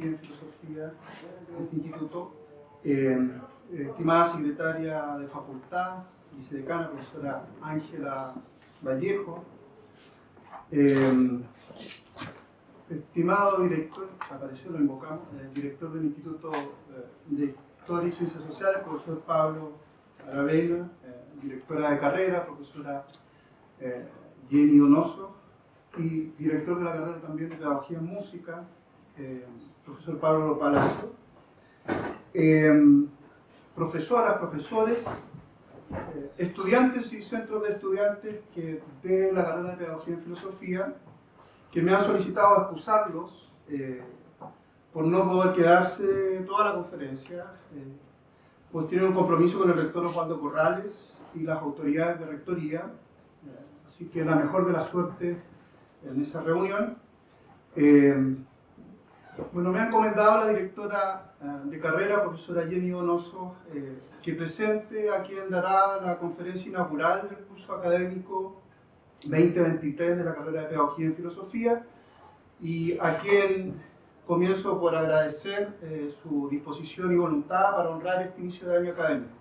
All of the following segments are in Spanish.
Pedagogía en Filosofía de este instituto, estimada secretaria de facultad, vicedecana, profesora Ángela Vallejo, estimado director, apareció, lo invocamos, director del Instituto de Historia y Ciencias Sociales, profesor Pablo Aravena, directora de carrera, profesora Jenny Donoso, y director de la carrera también de Pedagogía en Música, profesor Pablo Palacio, profesoras, profesores, estudiantes y centros de estudiantes de la carrera de Pedagogía en Filosofía, que me han solicitado excusarlos por no poder quedarse toda la conferencia, pues tienen un compromiso con el rector Osvaldo Corrales y las autoridades de rectoría, así que la mejor de la suerte en esa reunión. Bueno, me ha encomendado la directora de carrera, profesora Jenny Donoso, que presente a quien dará la conferencia inaugural del curso académico 2023 de la carrera de Pedagogía en Filosofía, y a quien comienzo por agradecer su disposición y voluntad para honrar este inicio de año académico.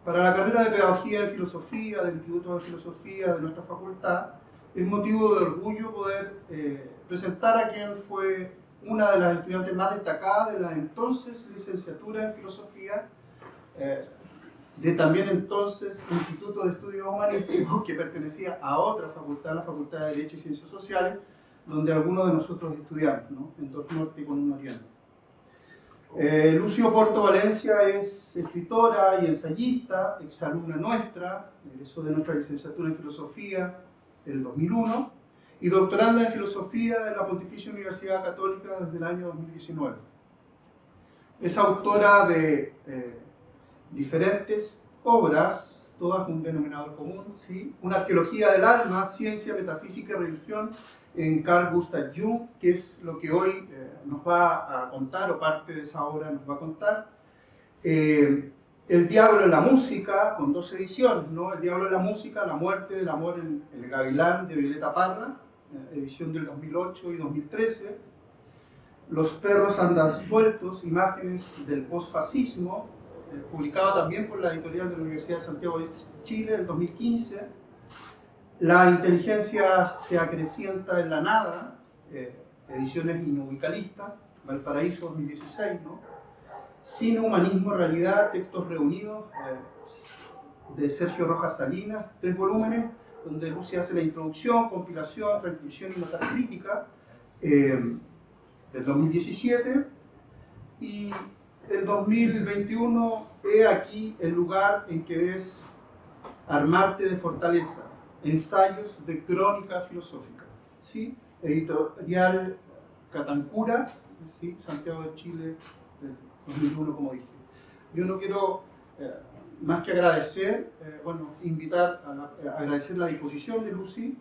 Para la carrera de Pedagogía en Filosofía del Instituto de Filosofía de nuestra facultad, es motivo de orgullo poder presentar a quien fue una de las estudiantes más destacadas de la entonces licenciatura en Filosofía, de también entonces Instituto de Estudios Humanísticos, que pertenecía a otra facultad, la Facultad de Derecho y Ciencias Sociales, donde algunos de nosotros estudiamos, ¿no? En dos norte y con un oriente. Lucio Porto Valencia es escritora y ensayista, exalumna nuestra, egresó de nuestra licenciatura en Filosofía en el 2001, y doctoranda en Filosofía en la Pontificia Universidad Católica desde el año 2019. Es autora de diferentes obras, todas con un denominador común, ¿sí? Una arqueología del alma, ciencia, metafísica y religión, en Carl Gustav Jung, que es lo que hoy nos va a contar, o parte de esa obra nos va a contar. El diablo en la música, con 2 ediciones, ¿no? El diablo en la música, la muerte del amor en el gavilán, de Violeta Parra, edición del 2008 y 2013. Los perros andan sueltos, imágenes del posfascismo, publicado también por la editorial de la Universidad de Santiago de Chile en 2015. La inteligencia se acrecienta en la nada, ediciones inubicalistas, Valparaíso 2016, ¿no? Cine, humanismo, realidad, textos reunidos, de Sergio Rojas Salinas, 3 volúmenes, donde Lucy hace la introducción, compilación, transcripción y notas críticas, del 2017, y el 2021, he aquí el lugar en que debes armarte de fortaleza, ensayos de crónica filosófica, ¿sí? Editorial Catancura, ¿sí? Santiago de Chile, del 2001, como dije. Yo no quiero más que agradecer, bueno, invitar a agradecer la disposición de Lucy,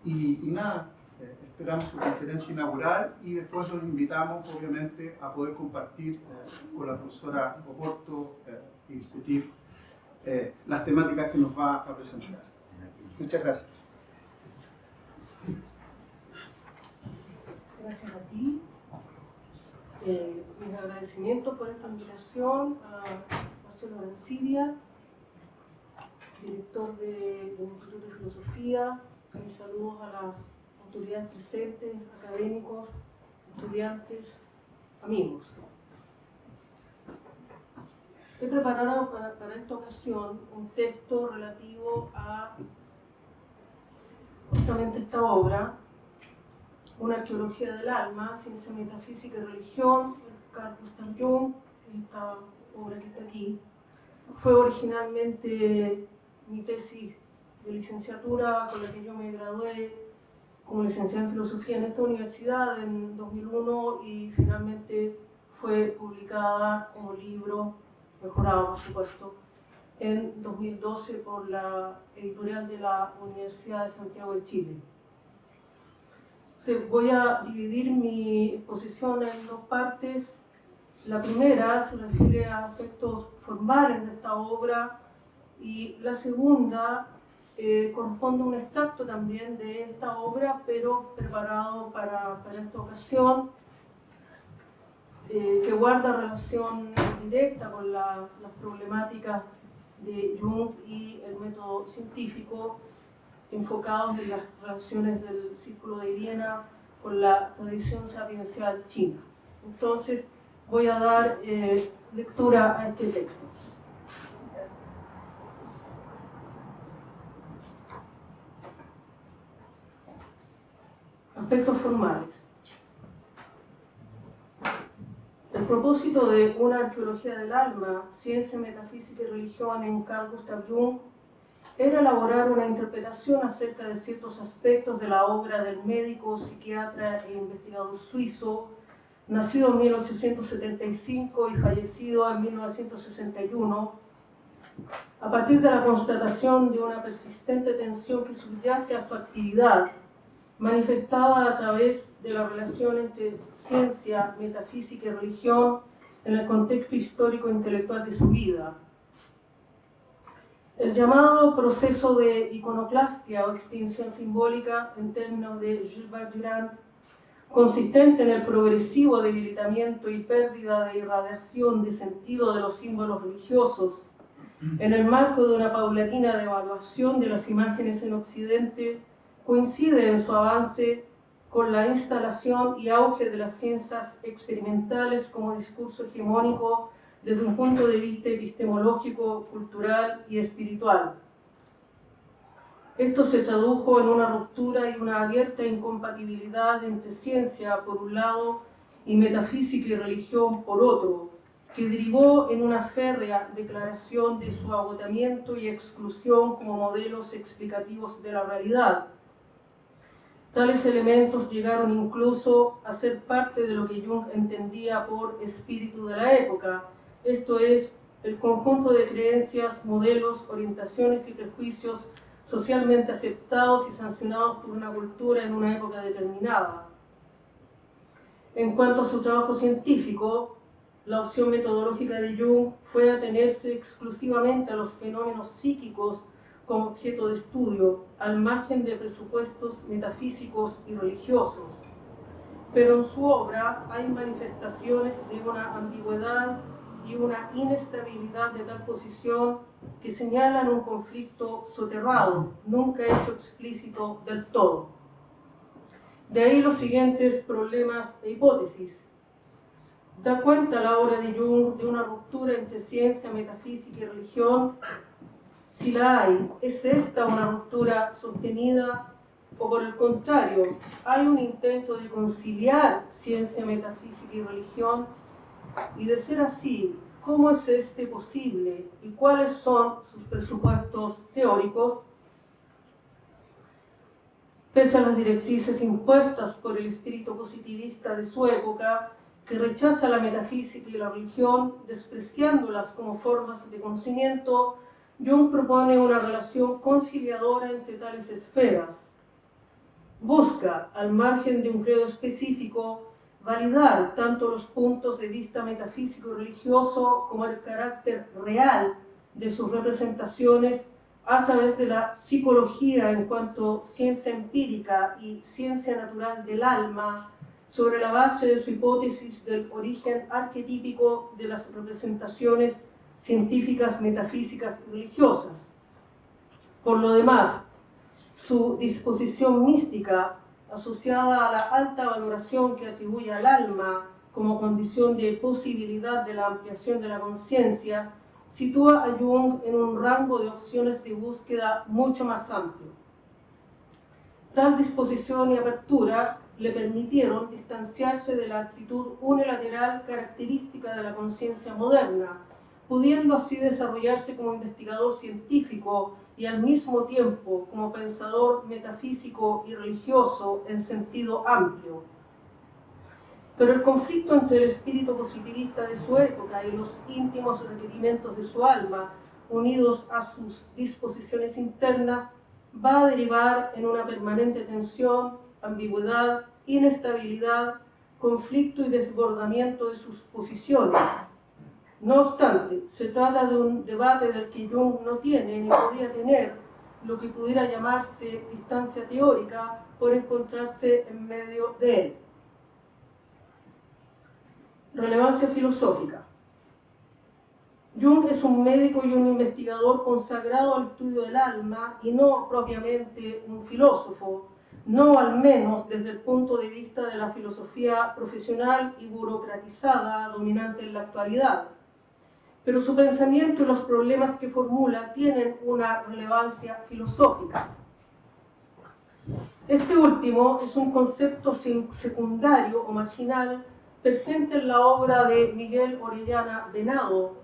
y nada, esperamos su conferencia inaugural y después los invitamos, obviamente, a poder compartir con la profesora Oporto y discutir las temáticas que nos va a presentar. Muchas gracias. Gracias a ti. Mis agradecimientos por esta invitación a Marcelo Arancibia, director del Instituto de Filosofía. Mis saludos a las autoridades presentes, académicos, estudiantes, amigos. He preparado para esta ocasión un texto relativo a justamente esta obra, Una arqueología del alma, ciencia, metafísica y religión, de Carl Gustav Jung. Esta obra que está aquí fue originalmente mi tesis de licenciatura con la que yo me gradué como licenciada en filosofía en esta universidad en 2001, y finalmente fue publicada como libro, mejorado por supuesto, en 2012 por la editorial de la Universidad de Santiago de Chile. Voy a dividir mi exposición en 2 partes. La primera se refiere a aspectos formales de esta obra, y la segunda corresponde a un extracto también de esta obra, pero preparado para esta ocasión. interpretación que guarda relación directa con las problemáticas de Jung y el método científico, enfocados en las relaciones del Círculo de Viena con la tradición sapiencial china. Entonces, voy a dar lectura a este texto. Aspectos formales. El propósito de una arqueología del alma, ciencia, metafísica y religión en Carl Gustav Jung era elaborar una interpretación acerca de ciertos aspectos de la obra del médico, psiquiatra e investigador suizo, nacido en 1875 y fallecido en 1961, a partir de la constatación de una persistente tensión que subyace a su actividad, manifestada a través de la relación entre ciencia, metafísica y religión en el contexto histórico e intelectual de su vida. El llamado proceso de iconoclastia o extinción simbólica, en términos de Gilbert Durand, consistente en el progresivo debilitamiento y pérdida de irradiación de sentido de los símbolos religiosos, en el marco de una paulatina devaluación de las imágenes en Occidente, coincide en su avance con la instalación y auge de las ciencias experimentales como discurso hegemónico desde un punto de vista epistemológico, cultural y espiritual. Esto se tradujo en una ruptura y una abierta incompatibilidad entre ciencia, por un lado, y metafísica y religión, por otro, que derivó en una férrea declaración de su agotamiento y exclusión como modelos explicativos de la realidad. Tales elementos llegaron incluso a ser parte de lo que Jung entendía por espíritu de la época, esto es, el conjunto de creencias, modelos, orientaciones y prejuicios socialmente aceptados y sancionados por una cultura en una época determinada. En cuanto a su trabajo científico, la opción metodológica de Jung fue atenerse exclusivamente a los fenómenos psíquicos como objeto de estudio, al margen de presupuestos metafísicos y religiosos. Pero en su obra hay manifestaciones de una ambigüedad y una inestabilidad de tal posición que señalan un conflicto soterrado, nunca hecho explícito del todo. De ahí los siguientes problemas e hipótesis. Da cuenta la obra de Jung de una ruptura entre ciencia, metafísica y religión. Si la hay, ¿es esta una ruptura sostenida o por el contrario, hay un intento de conciliar ciencia, metafísica y religión? Y de ser así, ¿cómo es este posible y cuáles son sus presupuestos teóricos? Pese a las directrices impuestas por el espíritu positivista de su época, que rechaza la metafísica y la religión, despreciándolas como formas de conocimiento, Jung propone una relación conciliadora entre tales esferas. Busca, al margen de un credo específico, validar tanto los puntos de vista metafísico y religioso como el carácter real de sus representaciones a través de la psicología en cuanto ciencia empírica y ciencia natural del alma, sobre la base de su hipótesis del origen arquetípico de las representaciones científicas, metafísicas y religiosas. Por lo demás, su disposición mística, asociada a la alta valoración que atribuye al alma como condición de posibilidad de la ampliación de la conciencia, sitúa a Jung en un rango de opciones de búsqueda mucho más amplio. Tal disposición y apertura le permitieron distanciarse de la actitud unilateral característica de la conciencia moderna, pudiendo así desarrollarse como investigador científico y al mismo tiempo como pensador metafísico y religioso en sentido amplio. Pero el conflicto entre el espíritu positivista de su época y los íntimos requerimientos de su alma, unidos a sus disposiciones internas, va a derivar en una permanente tensión, ambigüedad, inestabilidad, conflicto y desbordamiento de sus posiciones. No obstante, se trata de un debate del que Jung no tiene ni podía tener lo que pudiera llamarse distancia teórica por encontrarse en medio de él. Relevancia filosófica. Jung es un médico y un investigador consagrado al estudio del alma y no propiamente un filósofo, no al menos desde el punto de vista de la filosofía profesional y burocratizada dominante en la actualidad. Pero su pensamiento y los problemas que formula tienen una relevancia filosófica. Este último es un concepto secundario o marginal presente en la obra de Miguel Orellana Venado,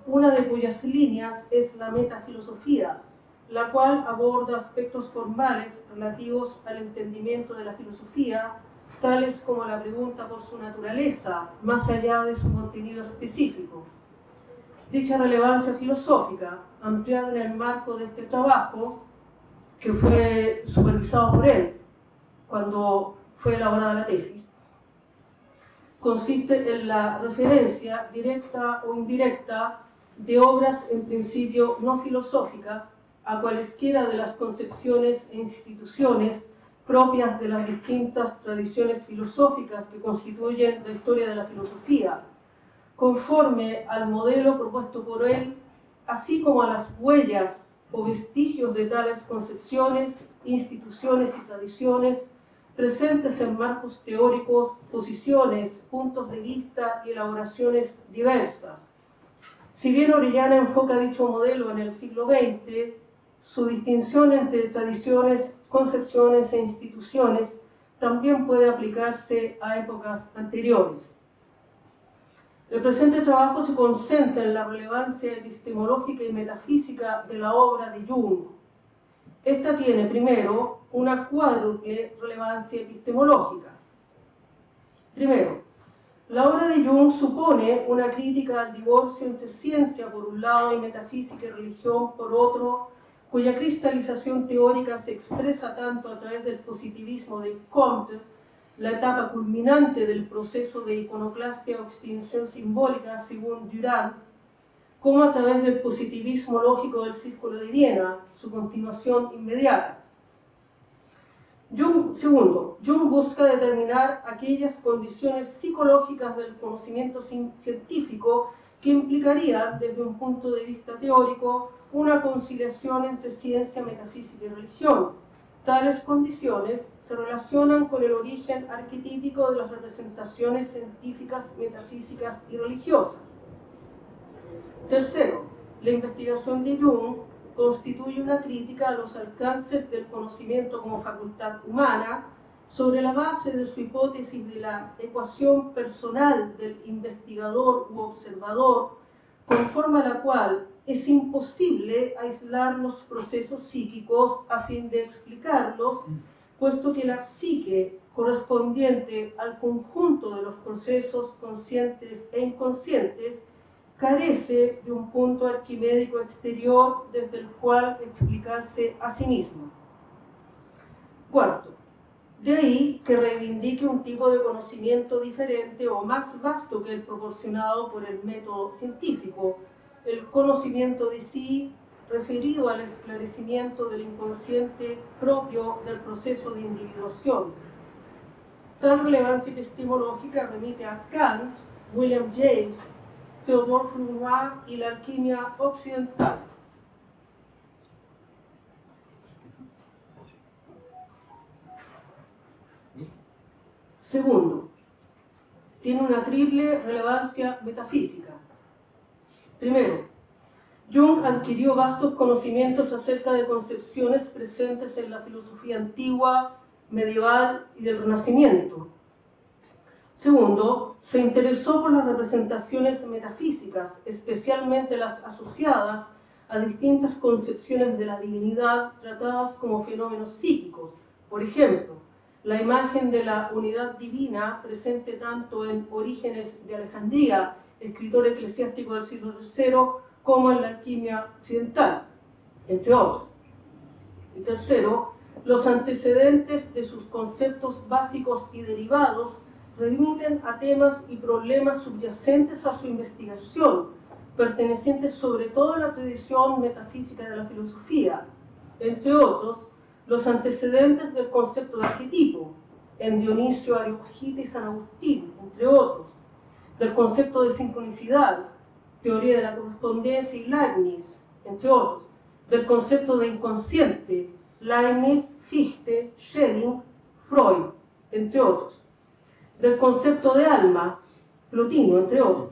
una de cuyas líneas es la metafilosofía, la cual aborda aspectos formales relativos al entendimiento de la filosofía, tales como la pregunta por su naturaleza, más allá de su contenido específico. Dicha relevancia filosófica, ampliada en el marco de este trabajo, que fue supervisado por él cuando fue elaborada la tesis, consiste en la referencia directa o indirecta de obras en principio no filosóficas a cualesquiera de las concepciones e instituciones propias de las distintas tradiciones filosóficas que constituyen la historia de la filosofía, conforme al modelo propuesto por él, así como a las huellas o vestigios de tales concepciones, instituciones y tradiciones presentes en marcos teóricos, posiciones, puntos de vista y elaboraciones diversas. Si bien Orellana enfoca dicho modelo en el siglo XX, su distinción entre tradiciones, concepciones e instituciones también puede aplicarse a épocas anteriores. El presente trabajo se concentra en la relevancia epistemológica y metafísica de la obra de Jung. Esta tiene, primero, una cuádruple relevancia epistemológica. Primero, la obra de Jung supone una crítica al divorcio entre ciencia por un lado y metafísica y religión por otro, cuya cristalización teórica se expresa tanto a través del positivismo de Comte, la etapa culminante del proceso de iconoclastia o extinción simbólica según Durand, como a través del positivismo lógico del Círculo de Viena, su continuación inmediata. Segundo, Jung busca determinar aquellas condiciones psicológicas del conocimiento científico que implicarían, desde un punto de vista teórico, una conciliación entre ciencia, metafísica y religión. Tales condiciones se relacionan con el origen arquetípico de las representaciones científicas, metafísicas y religiosas. Tercero, la investigación de Jung constituye una crítica a los alcances del conocimiento como facultad humana sobre la base de su hipótesis de la ecuación personal del investigador u observador, conforme a la cual es imposible aislar los procesos psíquicos a fin de explicarlos, puesto que la psique correspondiente al conjunto de los procesos conscientes e inconscientes carece de un punto arquimédico exterior desde el cual explicarse a sí mismo. Cuarto, de ahí que reivindique un tipo de conocimiento diferente o más vasto que el proporcionado por el método científico, el conocimiento de sí referido al esclarecimiento del inconsciente propio del proceso de individuación. Tal relevancia epistemológica remite a Kant, William James, Theodore Flournoy y la alquimia occidental. Segundo, tiene una triple relevancia metafísica. Primero, Jung adquirió vastos conocimientos acerca de concepciones presentes en la filosofía antigua, medieval y del Renacimiento. Segundo, se interesó por las representaciones metafísicas, especialmente las asociadas a distintas concepciones de la divinidad tratadas como fenómenos psíquicos. Por ejemplo, la imagen de la unidad divina presente tanto en Orígenes de Alejandría, escritor eclesiástico del siglo III, como en la alquimia occidental, entre otros. Y tercero, los antecedentes de sus conceptos básicos y derivados remiten a temas y problemas subyacentes a su investigación, pertenecientes sobre todo a la tradición metafísica de la filosofía, entre otros, los antecedentes del concepto de arquetipo, en Dionisio, Areopagita y San Agustín, entre otros, del concepto de sincronicidad, teoría de la correspondencia y Leibniz, entre otros, del concepto de inconsciente, Leibniz, Fichte, Schelling, Freud, entre otros, del concepto de alma, Plotino, entre otros.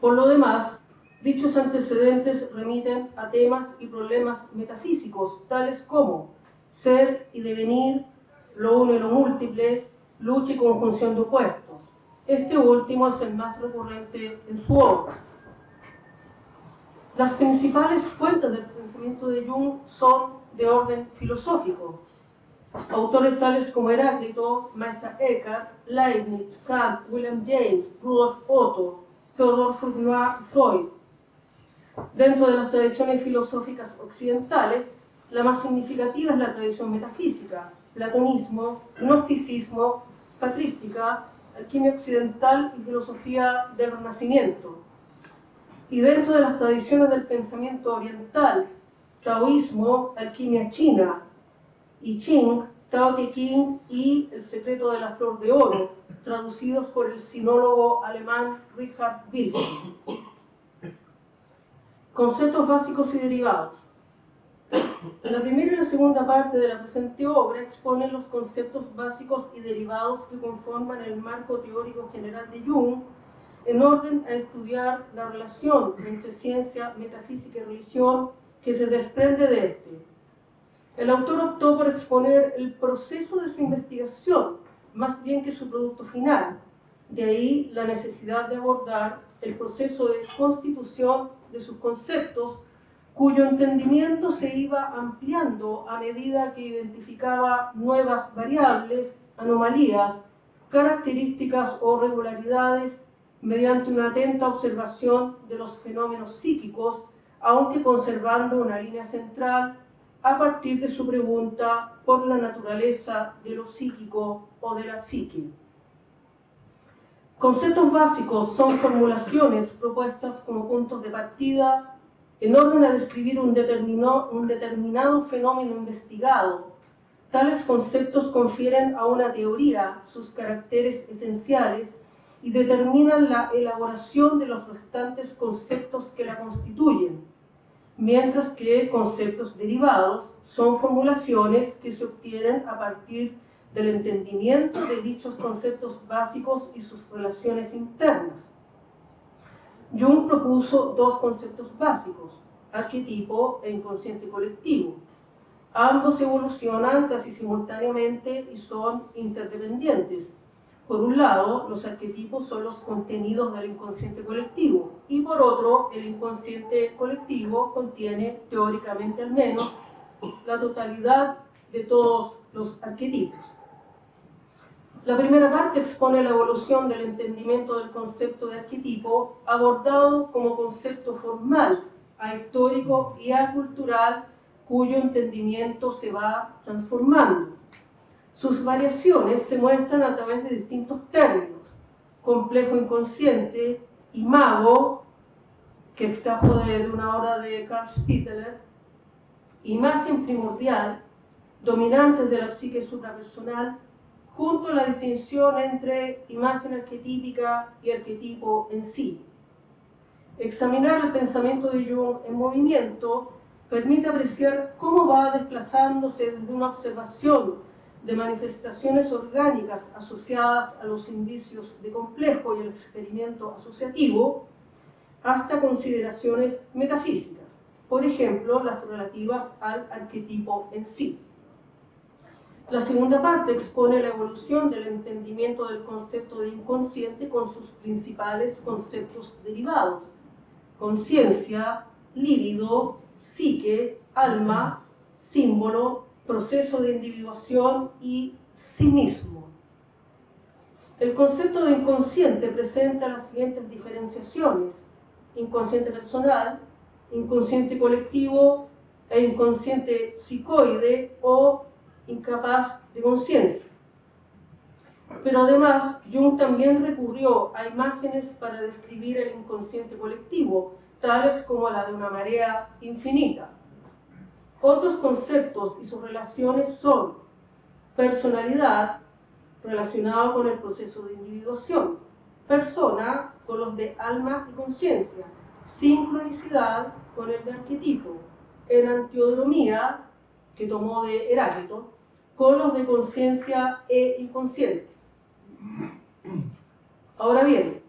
Por lo demás, dichos antecedentes remiten a temas y problemas metafísicos, tales como ser y devenir, lo uno y lo múltiple, lucha y conjunción de opuestos. Este último es el más recurrente en su obra. Las principales fuentes del pensamiento de Jung son de orden filosófico. Autores tales como Heráclito, Meister Eckhart, Leibniz, Kant, William James, Rudolf Otto, Theodor Fournier, Freud. Dentro de las tradiciones filosóficas occidentales, la más significativa es la tradición metafísica, platonismo, gnosticismo, patrística, alquimia occidental y filosofía del Renacimiento. Y dentro de las tradiciones del pensamiento oriental, taoísmo, alquimia china, I Ching, Tao Te Ching y El secreto de la flor de oro, traducidos por el sinólogo alemán Richard Wilhelm. Conceptos básicos y derivados. La primera y la segunda parte de la presente obra exponen los conceptos básicos y derivados que conforman el marco teórico general de Jung, en orden a estudiar la relación entre ciencia, metafísica y religión que se desprende de este. El autor optó por exponer el proceso de su investigación, más bien que su producto final. De ahí la necesidad de abordar el proceso de constitución de sus conceptos, cuyo entendimiento se iba ampliando a medida que identificaba nuevas variables, anomalías, características o regularidades mediante una atenta observación de los fenómenos psíquicos, aunque conservando una línea central a partir de su pregunta por la naturaleza de lo psíquico o de la psique. Conceptos básicos son formulaciones propuestas como puntos de partida en orden a describir un determinado fenómeno investigado. Tales conceptos confieren a una teoría sus caracteres esenciales y determinan la elaboración de los restantes conceptos que la constituyen, mientras que conceptos derivados son formulaciones que se obtienen a partir del entendimiento de dichos conceptos básicos y sus relaciones internas. Jung propuso dos conceptos básicos, arquetipo e inconsciente colectivo. Ambos evolucionan casi simultáneamente y son interdependientes. Por un lado, los arquetipos son los contenidos del inconsciente colectivo, y por otro, el inconsciente colectivo contiene, teóricamente al menos, la totalidad de todos los arquetipos. La primera parte expone la evolución del entendimiento del concepto de arquetipo, abordado como concepto formal, ahistórico y acultural, cuyo entendimiento se va transformando. Sus variaciones se muestran a través de distintos términos: complejo inconsciente, imago, que extrajo de una obra de Carl Spitteler, imagen primordial, dominantes de la psique suprapersonal, junto a la distinción entre imagen arquetípica y arquetipo en sí. Examinar el pensamiento de Jung en movimiento permite apreciar cómo va desplazándose desde una observación de manifestaciones orgánicas asociadas a los indicios de complejo y el experimento asociativo, hasta consideraciones metafísicas, por ejemplo, las relativas al arquetipo en sí. La segunda parte expone la evolución del entendimiento del concepto de inconsciente con sus principales conceptos derivados: conciencia, líbido, psique, alma, símbolo, proceso de individuación y sí mismo. El concepto de inconsciente presenta las siguientes diferenciaciones: inconsciente personal, inconsciente colectivo e inconsciente psicoide o incapaz de conciencia. Pero además, Jung también recurrió a imágenes para describir el inconsciente colectivo, tales como la de una marea infinita. Otros conceptos y sus relaciones son personalidad, relacionado con el proceso de individuación; persona con los de alma y conciencia, sincronicidad con el de arquetipo, en antiodromía, que tomó de Heráclito, con los de conciencia e inconsciente. Ahora bien,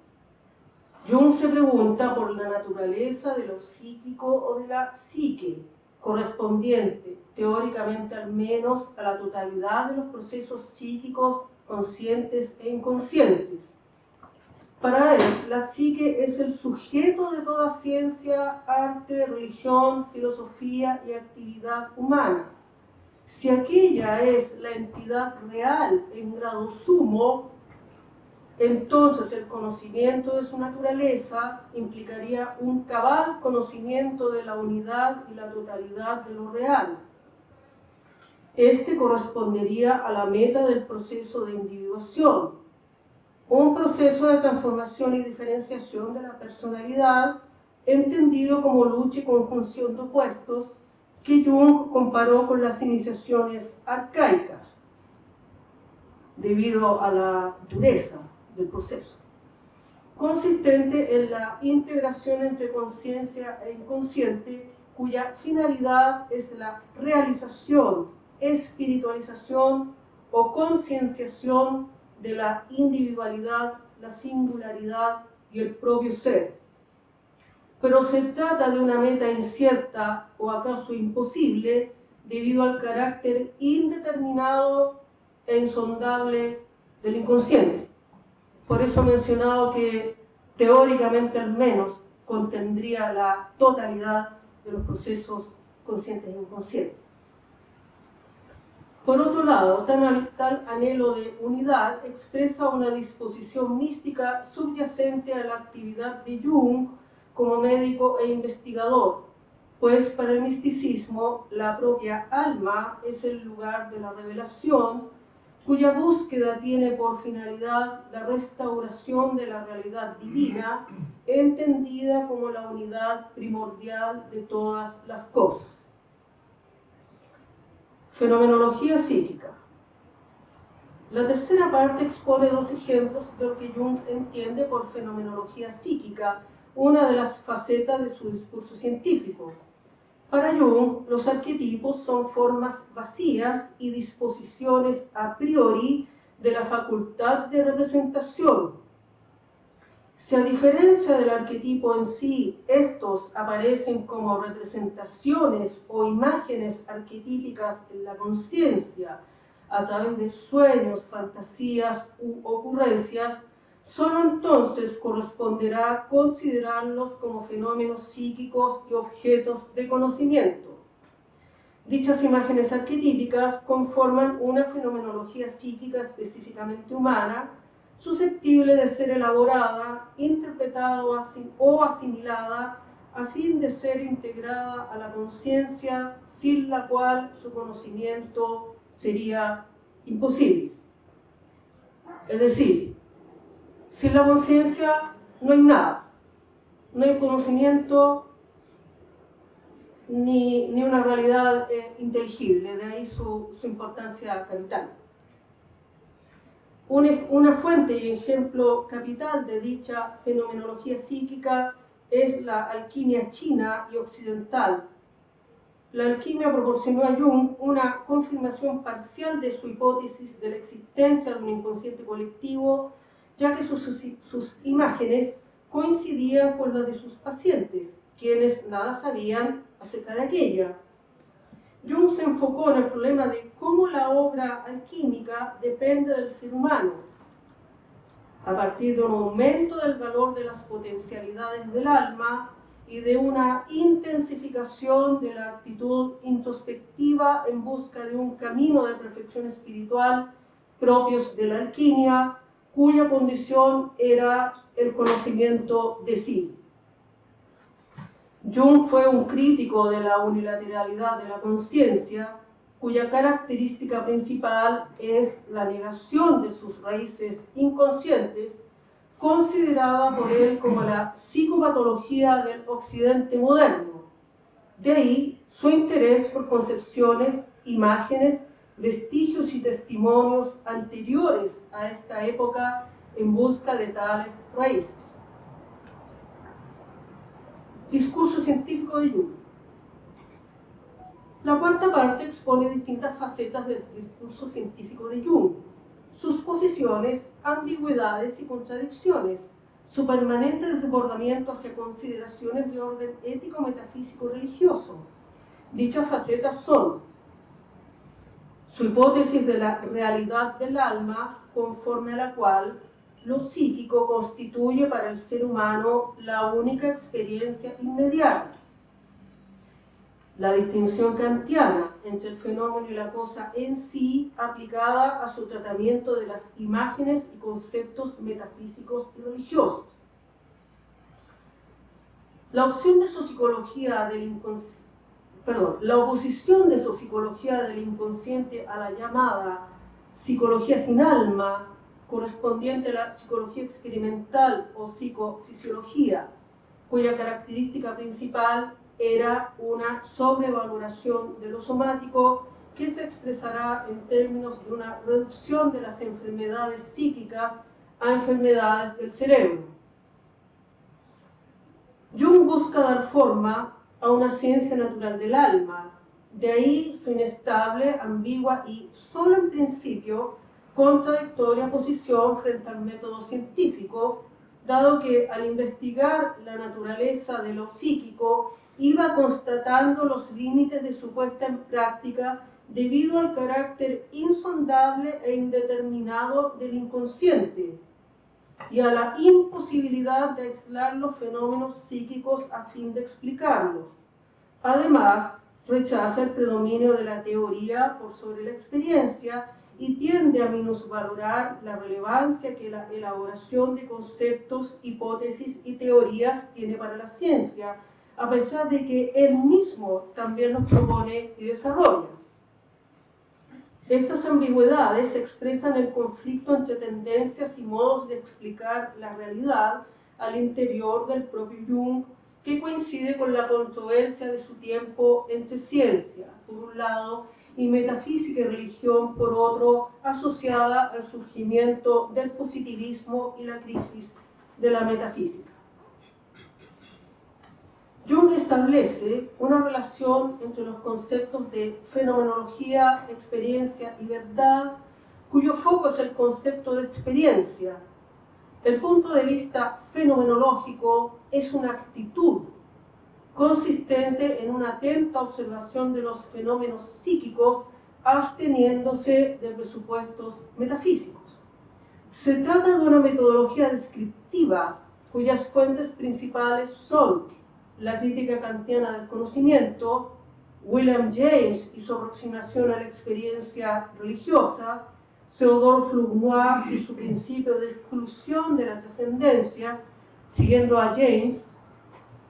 Jung se pregunta por la naturaleza de lo psíquico o de la psique, correspondiente, teóricamente al menos, a la totalidad de los procesos psíquicos conscientes e inconscientes. Para él, la psique es el sujeto de toda ciencia, arte, religión, filosofía y actividad humana. Si aquella es la entidad real en grado sumo, entonces el conocimiento de su naturaleza implicaría un cabal conocimiento de la unidad y la totalidad de lo real. Este correspondería a la meta del proceso de individuación, un proceso de transformación y diferenciación de la personalidad, entendido como lucha y conjunción de opuestos, que Jung comparó con las iniciaciones arcaicas, debido a la dureza del proceso, consistente en la integración entre conciencia e inconsciente, cuya finalidad es la realización, espiritualización o concienciación de la individualidad, la singularidad y el propio ser. Pero se trata de una meta incierta o acaso imposible debido al carácter indeterminado e insondable del inconsciente. Por eso he mencionado que teóricamente al menos contendría la totalidad de los procesos conscientes e inconscientes. Por otro lado, tal anhelo de unidad expresa una disposición mística subyacente a la actividad de Jung como médico e investigador, pues para el misticismo la propia alma es el lugar de la revelación, cuya búsqueda tiene por finalidad la restauración de la realidad divina, entendida como la unidad primordial de todas las cosas. Fenomenología psíquica. La tercera parte expone dos ejemplos de lo que Jung entiende por fenomenología psíquica, una de las facetas de su discurso científico. Para Jung, los arquetipos son formas vacías y disposiciones a priori de la facultad de representación. Si a diferencia del arquetipo en sí, estos aparecen como representaciones o imágenes arquetípicas en la conciencia a través de sueños, fantasías u ocurrencias, solo entonces corresponderá considerarlos como fenómenos psíquicos y objetos de conocimiento. Dichas imágenes arquetípicas conforman una fenomenología psíquica específicamente humana, susceptible de ser elaborada, interpretada o asimilada a fin de ser integrada a la conciencia, sin la cual su conocimiento sería imposible. Es decir, sin la conciencia no hay nada, no hay conocimiento ni una realidad inteligible, de ahí su importancia capital. Una fuente y ejemplo capital de dicha fenomenología psíquica es la alquimia china y occidental. La alquimia proporcionó a Jung una confirmación parcial de su hipótesis de la existencia de un inconsciente colectivo, ya que sus imágenes coincidían con las de sus pacientes, quienes nada sabían acerca de aquella. Jung se enfocó en el problema de cómo la obra alquímica depende del ser humano, a partir de un aumento del valor de las potencialidades del alma y de una intensificación de la actitud introspectiva en busca de un camino de perfección espiritual propios de la alquimia, cuya condición era el conocimiento de sí. Jung fue un crítico de la unilateralidad de la conciencia, cuya característica principal es la negación de sus raíces inconscientes, considerada por él como la psicopatología del occidente moderno. De ahí su interés por concepciones, imágenes, vestigios y testimonios anteriores a esta época en busca de tales raíces. Discurso científico de Jung. La cuarta parte expone distintas facetas del discurso científico de Jung, sus posiciones, ambigüedades y contradicciones, su permanente desbordamiento hacia consideraciones de orden ético, metafísico y religioso. Dichas facetas son su hipótesis de la realidad del alma, conforme a la cual lo psíquico constituye para el ser humano la única experiencia inmediata. La distinción kantiana entre el fenómeno y la cosa en sí, aplicada a su tratamiento de las imágenes y conceptos metafísicos y religiosos. La oposición de sociología del inconsciente a la llamada psicología sin alma, correspondiente a la psicología experimental o psicofisiología, cuya característica principal era una sobrevaloración de lo somático que se expresará en términos de una reducción de las enfermedades psíquicas a enfermedades del cerebro. Jung busca dar forma a una ciencia natural del alma, de ahí su inestable, ambigua y, solo en principio, contradictoria posición frente al método científico, dado que al investigar la naturaleza de lo psíquico iba constatando los límites de su puesta en práctica debido al carácter insondable e indeterminado del inconsciente y a la imposibilidad de aislar los fenómenos psíquicos a fin de explicarlos. Además, rechaza el predominio de la teoría por sobre la experiencia y tiende a minusvalorar la relevancia que la elaboración de conceptos, hipótesis y teorías tiene para la ciencia, a pesar de que él mismo también los propone y desarrolla. Estas ambigüedades expresan el conflicto entre tendencias y modos de explicar la realidad al interior del propio Jung, que coincide con la controversia de su tiempo entre ciencia, por un lado, y metafísica y religión, por otro, asociada al surgimiento del positivismo y la crisis de la metafísica. Jung establece una relación entre los conceptos de fenomenología, experiencia y verdad, cuyo foco es el concepto de experiencia. El punto de vista fenomenológico es una actitud consistente en una atenta observación de los fenómenos psíquicos, absteniéndose de presupuestos metafísicos. Se trata de una metodología descriptiva cuyas fuentes principales son la crítica kantiana del conocimiento, William James y su aproximación a la experiencia religiosa, Theodore Flournoy y su principio de exclusión de la trascendencia, siguiendo a James,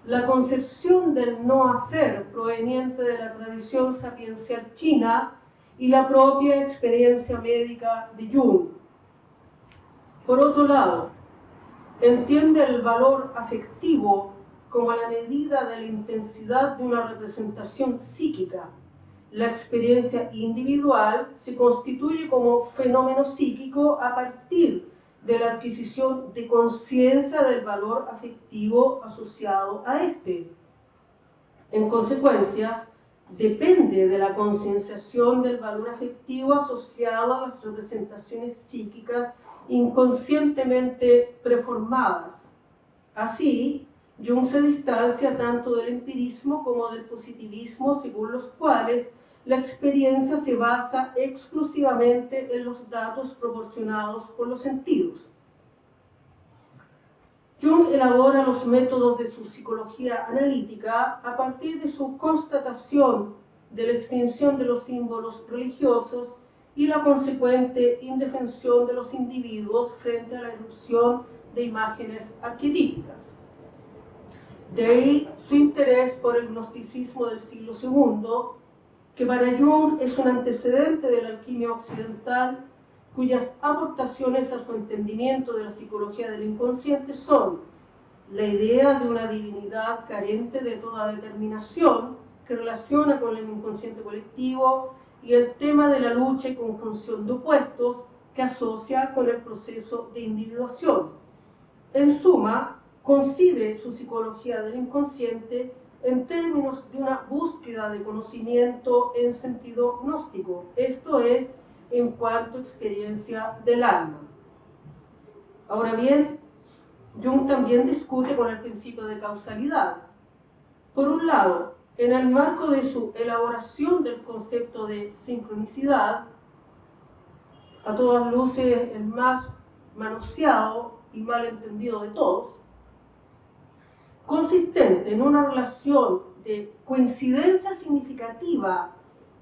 la concepción del no hacer proveniente de la tradición sapiencial china y la propia experiencia médica de Jung. Por otro lado, entiende el valor afectivo como la medida de la intensidad de una representación psíquica. La experiencia individual se constituye como fenómeno psíquico a partir de la adquisición de conciencia del valor afectivo asociado a este. En consecuencia, depende de la concienciación del valor afectivo asociado a las representaciones psíquicas inconscientemente preformadas. Así, Jung se distancia tanto del empirismo como del positivismo, según los cuales la experiencia se basa exclusivamente en los datos proporcionados por los sentidos. Jung elabora los métodos de su psicología analítica a partir de su constatación de la extinción de los símbolos religiosos y la consecuente indefensión de los individuos frente a la erupción de imágenes arquetípicas. De ahí su interés por el gnosticismo del siglo II, que para Jung es un antecedente de la alquimia occidental, cuyas aportaciones a su entendimiento de la psicología del inconsciente son la idea de una divinidad carente de toda determinación, que relaciona con el inconsciente colectivo, y el tema de la lucha y conjunción de opuestos, que asocia con el proceso de individuación. En suma, concibe su psicología del inconsciente en términos de una búsqueda de conocimiento en sentido gnóstico, esto es, en cuanto a experiencia del alma. Ahora bien, Jung también discute con el principio de causalidad. Por un lado, en el marco de su elaboración del concepto de sincronicidad, a todas luces el más manoseado y mal entendido de todos, consistente en una relación de coincidencia significativa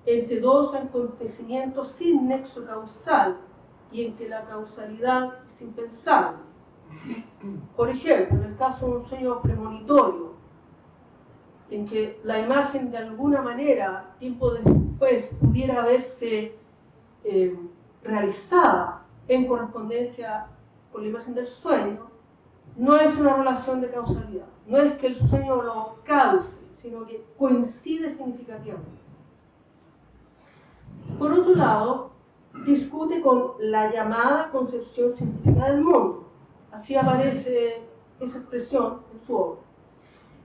entre dos acontecimientos sin nexo causal y en que la causalidad es impensable. Por ejemplo, en el caso de un sueño premonitorio, en que la imagen de alguna manera, tiempo después, pudiera verse realizada en correspondencia con la imagen del sueño, no es una relación de causalidad, no es que el sueño lo cause, sino que coincide significativamente. Por otro lado, discute con la llamada concepción científica del mundo, así aparece esa expresión en su obra,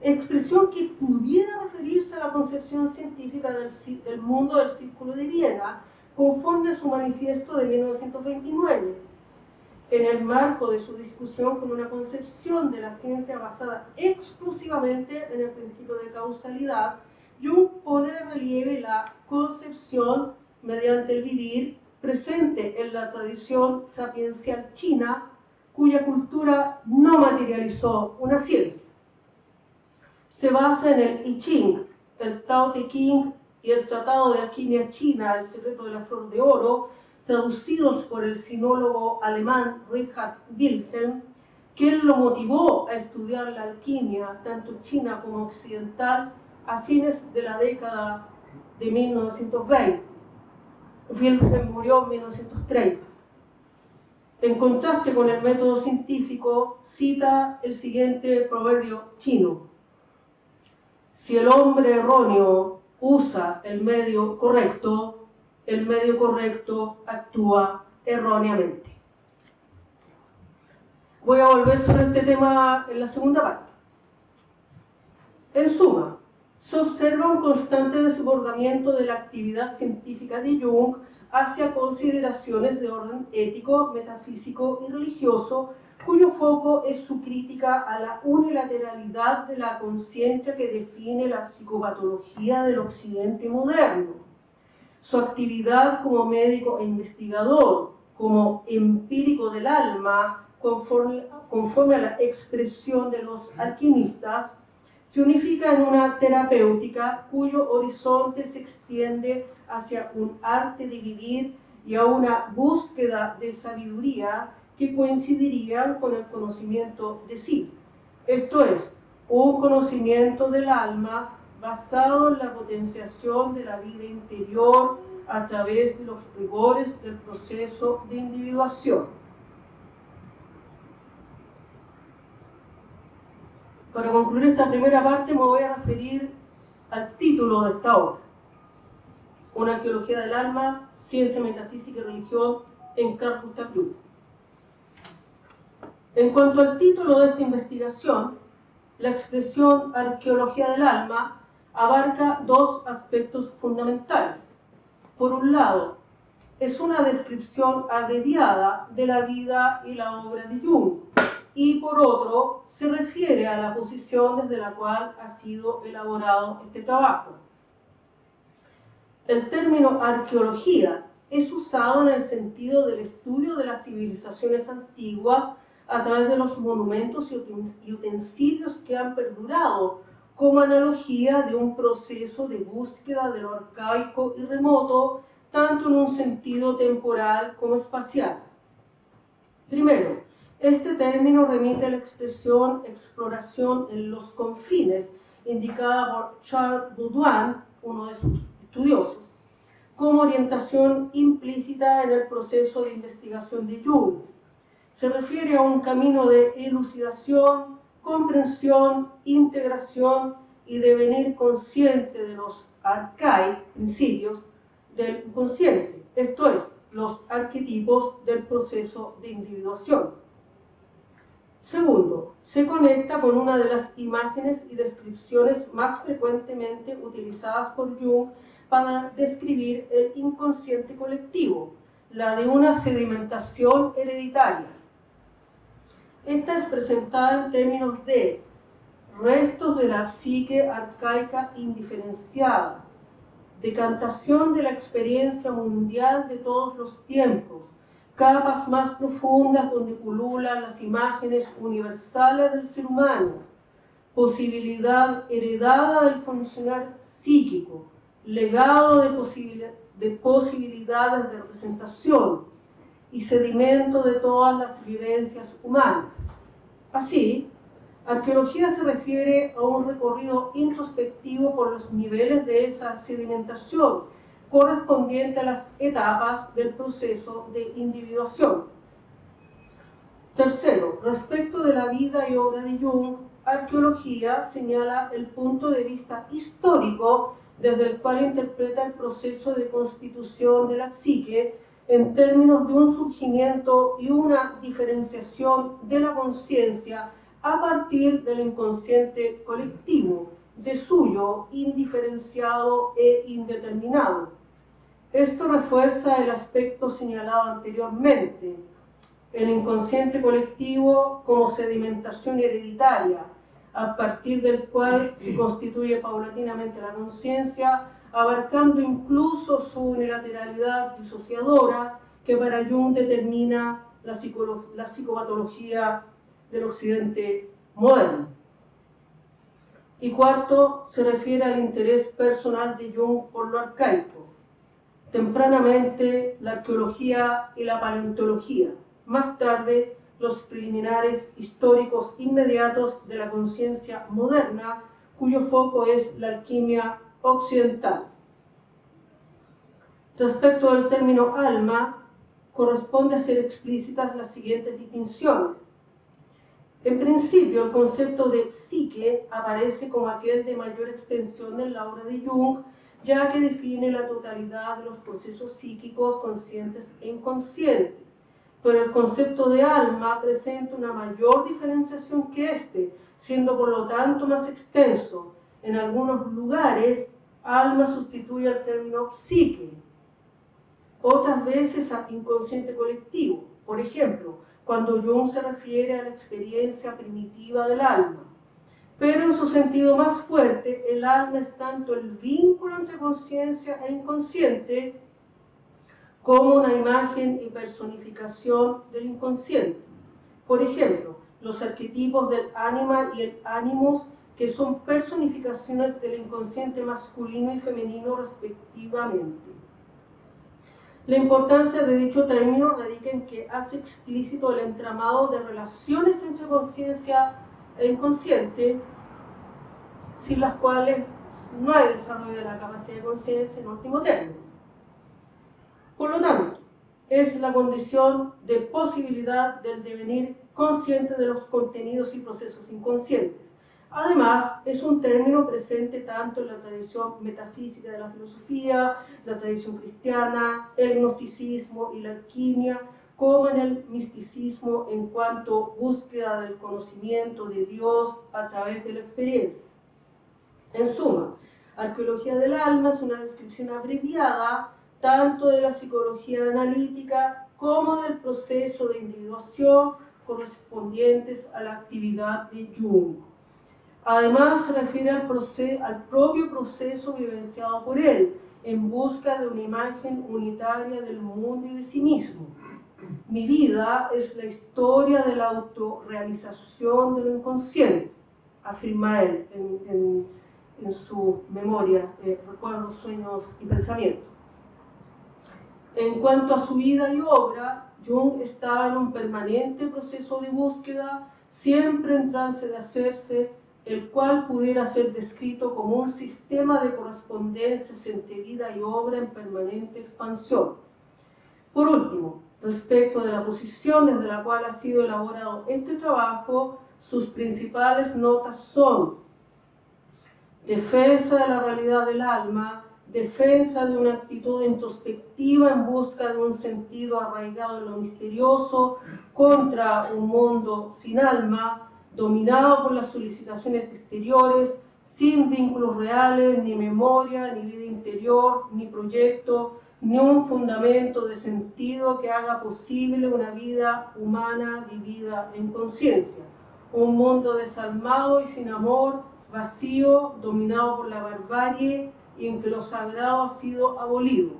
expresión que pudiera referirse a la concepción científica del mundo del Círculo de Viena, conforme a su manifiesto de 1929, en el marco de su discusión con una concepción de la ciencia basada exclusivamente en el principio de causalidad. Jung pone de relieve la concepción mediante el vivir presente en la tradición sapiencial china, cuya cultura no materializó una ciencia. Se basa en el I Ching, el Tao Te Ching y el Tratado de Alquimia China, El secreto de la flor de oro, traducidos por el sinólogo alemán Richard Wilhelm, quien lo motivó a estudiar la alquimia, tanto china como occidental, a fines de la década de 1920. Wilhelm murió en 1930. En contraste con el método científico, cita el siguiente proverbio chino: si el hombre erróneo usa el medio correcto actúa erróneamente. Voy a volver sobre este tema en la segunda parte. En suma, se observa un constante desbordamiento de la actividad científica de Jung hacia consideraciones de orden ético, metafísico y religioso, cuyo foco es su crítica a la unilateralidad de la conciencia que define la psicopatología del occidente moderno. Su actividad como médico e investigador, como empírico del alma, conforme a la expresión de los alquimistas, se unifica en una terapéutica cuyo horizonte se extiende hacia un arte de vivir y a una búsqueda de sabiduría que coincidirían con el conocimiento de sí. Esto es, un conocimiento del alma basado en la potenciación de la vida interior a través de los rigores del proceso de individuación. Para concluir esta primera parte me voy a referir al título de esta obra: Una arqueología del alma, ciencia, metafísica y religión en Carl Gustav Jung. En cuanto al título de esta investigación, la expresión arqueología del alma abarca dos aspectos fundamentales. Por un lado, es una descripción abreviada de la vida y la obra de Jung, y por otro, se refiere a la posición desde la cual ha sido elaborado este trabajo. El término arqueología es usado en el sentido del estudio de las civilizaciones antiguas a través de los monumentos y utensilios que han perdurado, como analogía de un proceso de búsqueda de lo arcaico y remoto, tanto en un sentido temporal como espacial. Primero, este término remite a la expresión exploración en los confines, indicada por Charles Baudouin, uno de sus estudiosos, como orientación implícita en el proceso de investigación de Jung. Se refiere a un camino de elucidación, comprensión, integración y devenir consciente de los arcai, principios, del inconsciente. Esto es, los arquetipos del proceso de individuación. Segundo, se conecta con una de las imágenes y descripciones más frecuentemente utilizadas por Jung para describir el inconsciente colectivo, la de una sedimentación hereditaria. Esta es presentada en términos de restos de la psique arcaica indiferenciada, decantación de la experiencia mundial de todos los tiempos, capas más profundas donde pululan las imágenes universales del ser humano, posibilidad heredada del funcionar psíquico, legado de posibilidades de representación y sedimento de todas las vivencias humanas. Así, arqueología se refiere a un recorrido introspectivo por los niveles de esa sedimentación, correspondiente a las etapas del proceso de individuación. Tercero, respecto de la vida y obra de Jung, arqueología señala el punto de vista histórico desde el cual interpreta el proceso de constitución de la psique en términos de un surgimiento y una diferenciación de la conciencia a partir del inconsciente colectivo, de suyo indiferenciado e indeterminado. Esto refuerza el aspecto señalado anteriormente, el inconsciente colectivo como sedimentación hereditaria, a partir del cual se constituye paulatinamente la conciencia, abarcando incluso su unilateralidad disociadora, que para Jung determina la psicopatología del occidente moderno. Y cuarto, se refiere al interés personal de Jung por lo arcaico. Tempranamente la arqueología y la paleontología, más tarde los preliminares históricos inmediatos de la conciencia moderna, cuyo foco es la alquimia occidental. Respecto del término alma, corresponde hacer explícitas las siguientes distinciones. En principio, el concepto de psique aparece como aquel de mayor extensión en la obra de Jung, ya que define la totalidad de los procesos psíquicos conscientes e inconscientes. Pero el concepto de alma presenta una mayor diferenciación que este, siendo por lo tanto más extenso. En algunos lugares, alma sustituye al término psique, otras veces a inconsciente colectivo. Por ejemplo, cuando Jung se refiere a la experiencia primitiva del alma. Pero en su sentido más fuerte, el alma es tanto el vínculo entre conciencia e inconsciente como una imagen y personificación del inconsciente. Por ejemplo, los arquetipos del ánima y el ánimos, que son personificaciones del inconsciente masculino y femenino respectivamente. La importancia de dicho término radica en que hace explícito el entramado de relaciones entre conciencia e inconsciente, sin las cuales no hay desarrollo de la capacidad de conciencia en último término. Por lo tanto, es la condición de posibilidad del devenir consciente de los contenidos y procesos inconscientes. Además, es un término presente tanto en la tradición metafísica de la filosofía, la tradición cristiana, el gnosticismo y la alquimia, como en el misticismo en cuanto búsqueda del conocimiento de Dios a través de la experiencia. En suma, arqueología del alma es una descripción abreviada tanto de la psicología analítica como del proceso de individuación correspondientes a la actividad de Jung. Además, se refiere al propio proceso vivenciado por él, en busca de una imagen unitaria del mundo y de sí mismo. Mi vida es la historia de la autorrealización de lo inconsciente, afirma él en su memoria, Recuerdos, Sueños y Pensamientos. En cuanto a su vida y obra, Jung estaba en un permanente proceso de búsqueda, siempre en trance de hacerse, el cual pudiera ser descrito como un sistema de correspondencias entre vida y obra en permanente expansión. Por último, respecto de la posición desde la cual ha sido elaborado este trabajo, sus principales notas son: defensa de la realidad del alma, defensa de una actitud introspectiva en busca de un sentido arraigado en lo misterioso, contra un mundo sin alma, dominado por las solicitaciones exteriores, sin vínculos reales, ni memoria, ni vida interior, ni proyecto, ni un fundamento de sentido que haga posible una vida humana vivida en conciencia. Un mundo desalmado y sin amor, vacío, dominado por la barbarie y en que lo sagrado ha sido abolido.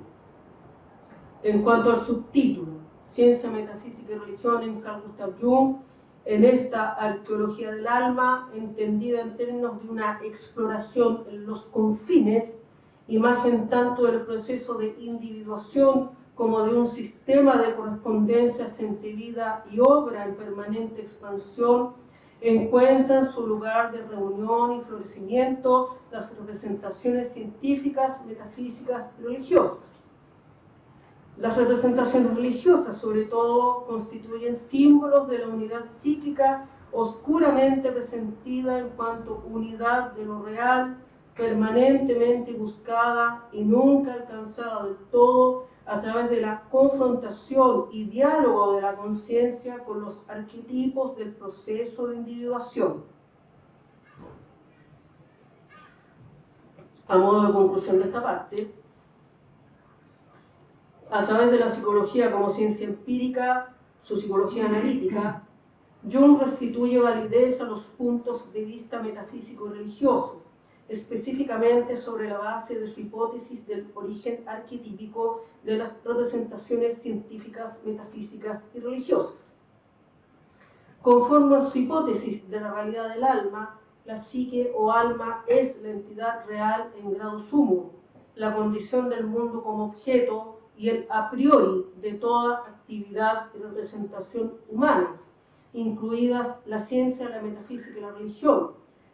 En cuanto al subtítulo, Ciencia, Metafísica y Religión en Carl Gustav Jung, en esta arqueología del alma, entendida en términos de una exploración en los confines, imagen tanto del proceso de individuación como de un sistema de correspondencias entre vida y obra en permanente expansión, encuentran su lugar de reunión y florecimiento las representaciones científicas, metafísicas y religiosas. Las representaciones religiosas, sobre todo, constituyen símbolos de la unidad psíquica oscuramente presentida en cuanto unidad de lo real, permanentemente buscada y nunca alcanzada del todo a través de la confrontación y diálogo de la conciencia con los arquetipos del proceso de individuación. A modo de conclusión de esta parte, a través de la psicología como ciencia empírica, su psicología analítica, Jung restituye validez a los puntos de vista metafísico y religioso, específicamente sobre la base de su hipótesis del origen arquetípico de las representaciones científicas, metafísicas y religiosas. Conforme a su hipótesis de la realidad del alma, la psique o alma es la entidad real en grado sumo, la condición del mundo como objeto y el a priori de toda actividad y representación humanas, incluidas la ciencia, la metafísica y la religión.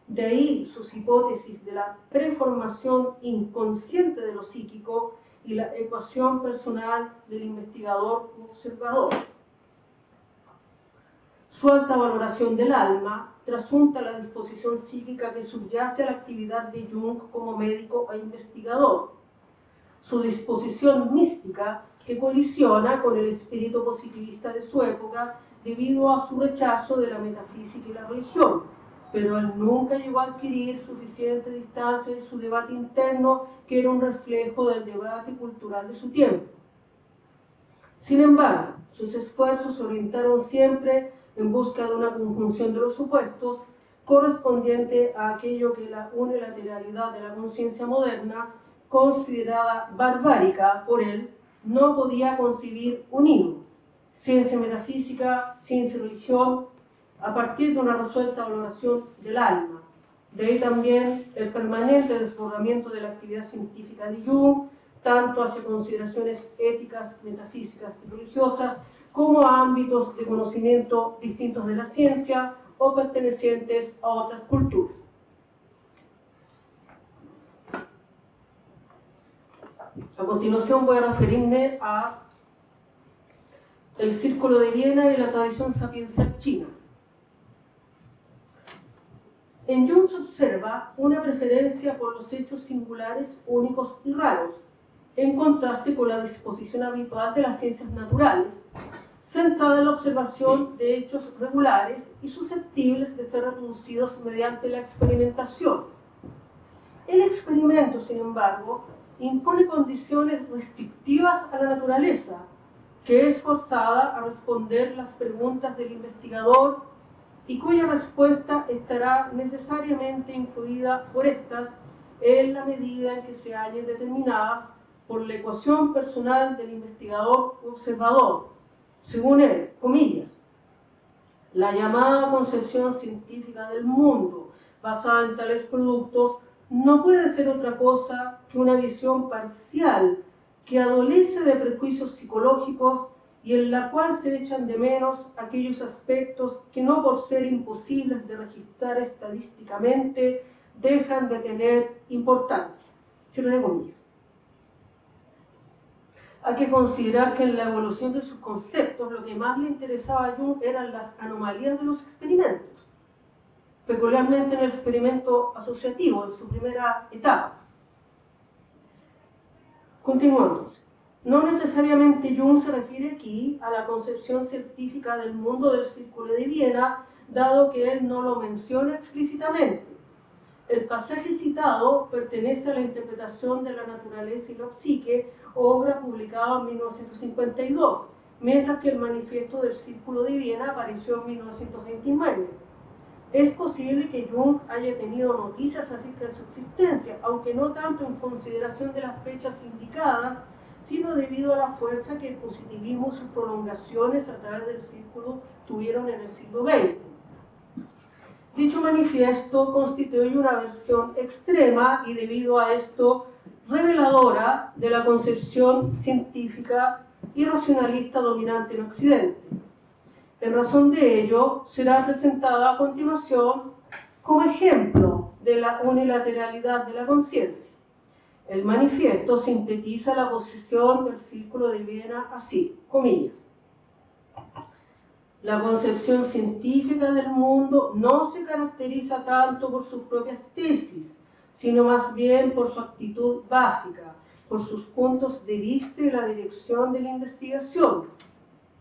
De ahí sus hipótesis de la preformación inconsciente de lo psíquico y la ecuación personal del investigador u observador. Su alta valoración del alma trasunta la disposición psíquica que subyace a la actividad de Jung como médico e investigador. Su disposición mística que colisiona con el espíritu positivista de su época debido a su rechazo de la metafísica y la religión, pero él nunca llegó a adquirir suficiente distancia de su debate interno, que era un reflejo del debate cultural de su tiempo. Sin embargo, sus esfuerzos se orientaron siempre en busca de una conjunción de los supuestos correspondiente a aquello que la unilateralidad de la conciencia moderna, considerada barbárica por él, no podía concebir unido. Ciencia metafísica, ciencia y religión, a partir de una resuelta valoración del alma. De ahí también el permanente desbordamiento de la actividad científica de Jung, tanto hacia consideraciones éticas, metafísicas y religiosas, como a ámbitos de conocimiento distintos de la ciencia o pertenecientes a otras culturas. A continuación voy a referirme a el Círculo de Viena y la tradición sapiencial china. En Jung se observa una preferencia por los hechos singulares, únicos y raros, en contraste con la disposición habitual de las ciencias naturales, centrada en la observación de hechos regulares y susceptibles de ser reproducidos mediante la experimentación. El experimento, sin embargo, impone condiciones restrictivas a la naturaleza, que es forzada a responder las preguntas del investigador y cuya respuesta estará necesariamente influida por estas en la medida en que se hallen determinadas por la ecuación personal del investigador u observador. Según él, comillas, la llamada concepción científica del mundo basada en tales productos no puede ser otra cosa que una visión parcial que adolece de prejuicios psicológicos y en la cual se echan de menos aquellos aspectos que no por ser imposibles de registrar estadísticamente dejan de tener importancia. Cierre de comillas. Hay que considerar que en la evolución de sus conceptos lo que más le interesaba a Jung eran las anomalías de los experimentos, peculiarmente en el experimento asociativo, en su primera etapa. Continuamos. No necesariamente Jung se refiere aquí a la concepción científica del mundo del Círculo de Viena, dado que él no lo menciona explícitamente. El pasaje citado pertenece a la interpretación de la naturaleza y la psique, obra publicada en 1952, mientras que el manifiesto del Círculo de Viena apareció en 1929. Es posible que Jung haya tenido noticias acerca de su existencia, aunque no tanto en consideración de las fechas indicadas, sino debido a la fuerza que el positivismo y sus prolongaciones a través del círculo tuvieron en el siglo XX. Dicho manifiesto constituye una versión extrema y debido a esto reveladora de la concepción científica y racionalista dominante en Occidente. En razón de ello, será presentada a continuación como ejemplo de la unilateralidad de la conciencia. El manifiesto sintetiza la posición del Círculo de Viena así, comillas. La concepción científica del mundo no se caracteriza tanto por sus propias tesis, sino más bien por su actitud básica, por sus puntos de vista y la dirección de la investigación.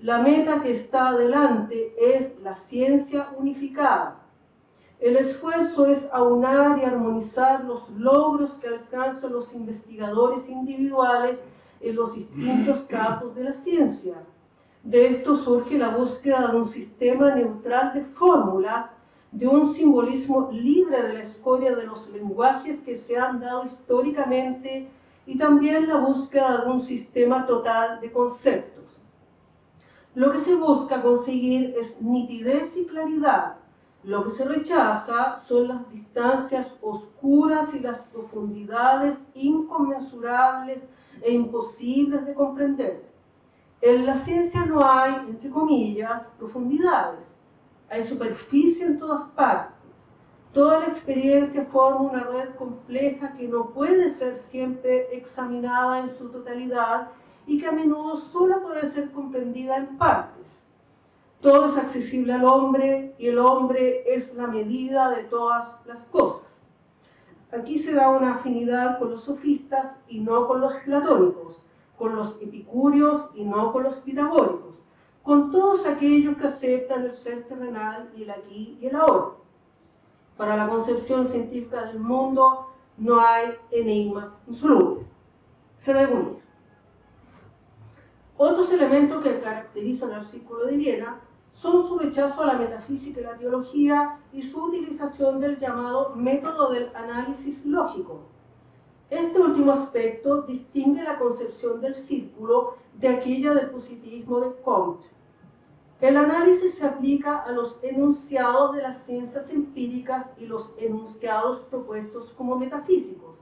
La meta que está adelante es la ciencia unificada. El esfuerzo es aunar y armonizar los logros que alcanzan los investigadores individuales en los distintos campos de la ciencia. De esto surge la búsqueda de un sistema neutral de fórmulas, de un simbolismo libre de la escoria de los lenguajes que se han dado históricamente y también la búsqueda de un sistema total de conceptos. Lo que se busca conseguir es nitidez y claridad. Lo que se rechaza son las distancias oscuras y las profundidades inconmensurables e imposibles de comprender. En la ciencia no hay, entre comillas, profundidades. Hay superficie en todas partes. Toda la experiencia forma una red compleja que no puede ser siempre examinada en su totalidad y que a menudo solo puede ser comprendida en partes. Todo es accesible al hombre y el hombre es la medida de todas las cosas. Aquí se da una afinidad con los sofistas y no con los platónicos, con los epicúreos y no con los pitagóricos, con todos aquellos que aceptan el ser terrenal y el aquí y el ahora. Para la concepción científica del mundo no hay enigmas insolubles. Se deunía. Otros elementos que caracterizan al Círculo de Viena son su rechazo a la metafísica y la teología y su utilización del llamado método del análisis lógico. Este último aspecto distingue la concepción del círculo de aquella del positivismo de Comte. El análisis se aplica a los enunciados de las ciencias empíricas y los enunciados propuestos como metafísicos.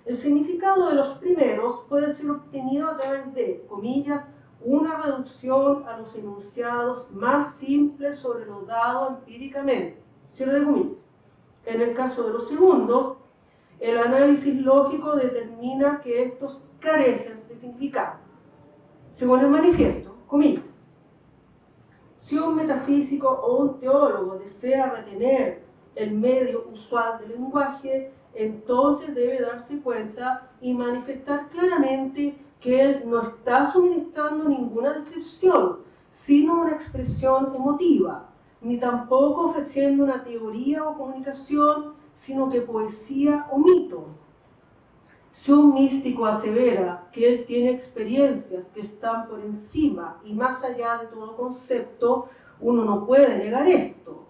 El significado de los primeros puede ser obtenido a través de, comillas, una reducción a los enunciados más simples sobre lo dado empíricamente, cierre de comillas. En el caso de los segundos, el análisis lógico determina que estos carecen de significado. Según el manifiesto, comillas, si un metafísico o un teólogo desea retener el medio usual del lenguaje, entonces debe darse cuenta y manifestar claramente que él no está suministrando ninguna descripción, sino una expresión emotiva, ni tampoco ofreciendo una teoría o comunicación, sino que poesía o mito. Si un místico asevera que él tiene experiencias que están por encima y más allá de todo concepto, uno no puede negar esto.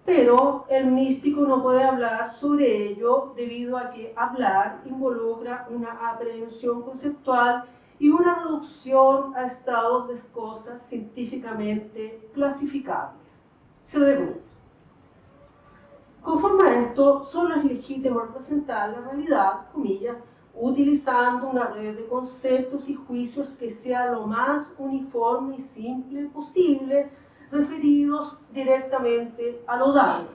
Pero el místico no puede hablar sobre ello debido a que hablar involucra una aprehensión conceptual y una reducción a estados de cosas científicamente clasificables. Se devuelve. Conforme a esto, solo es legítimo representar la realidad, comillas, utilizando una red de conceptos y juicios que sea lo más uniforme y simple posible, referidos directamente a lo dado,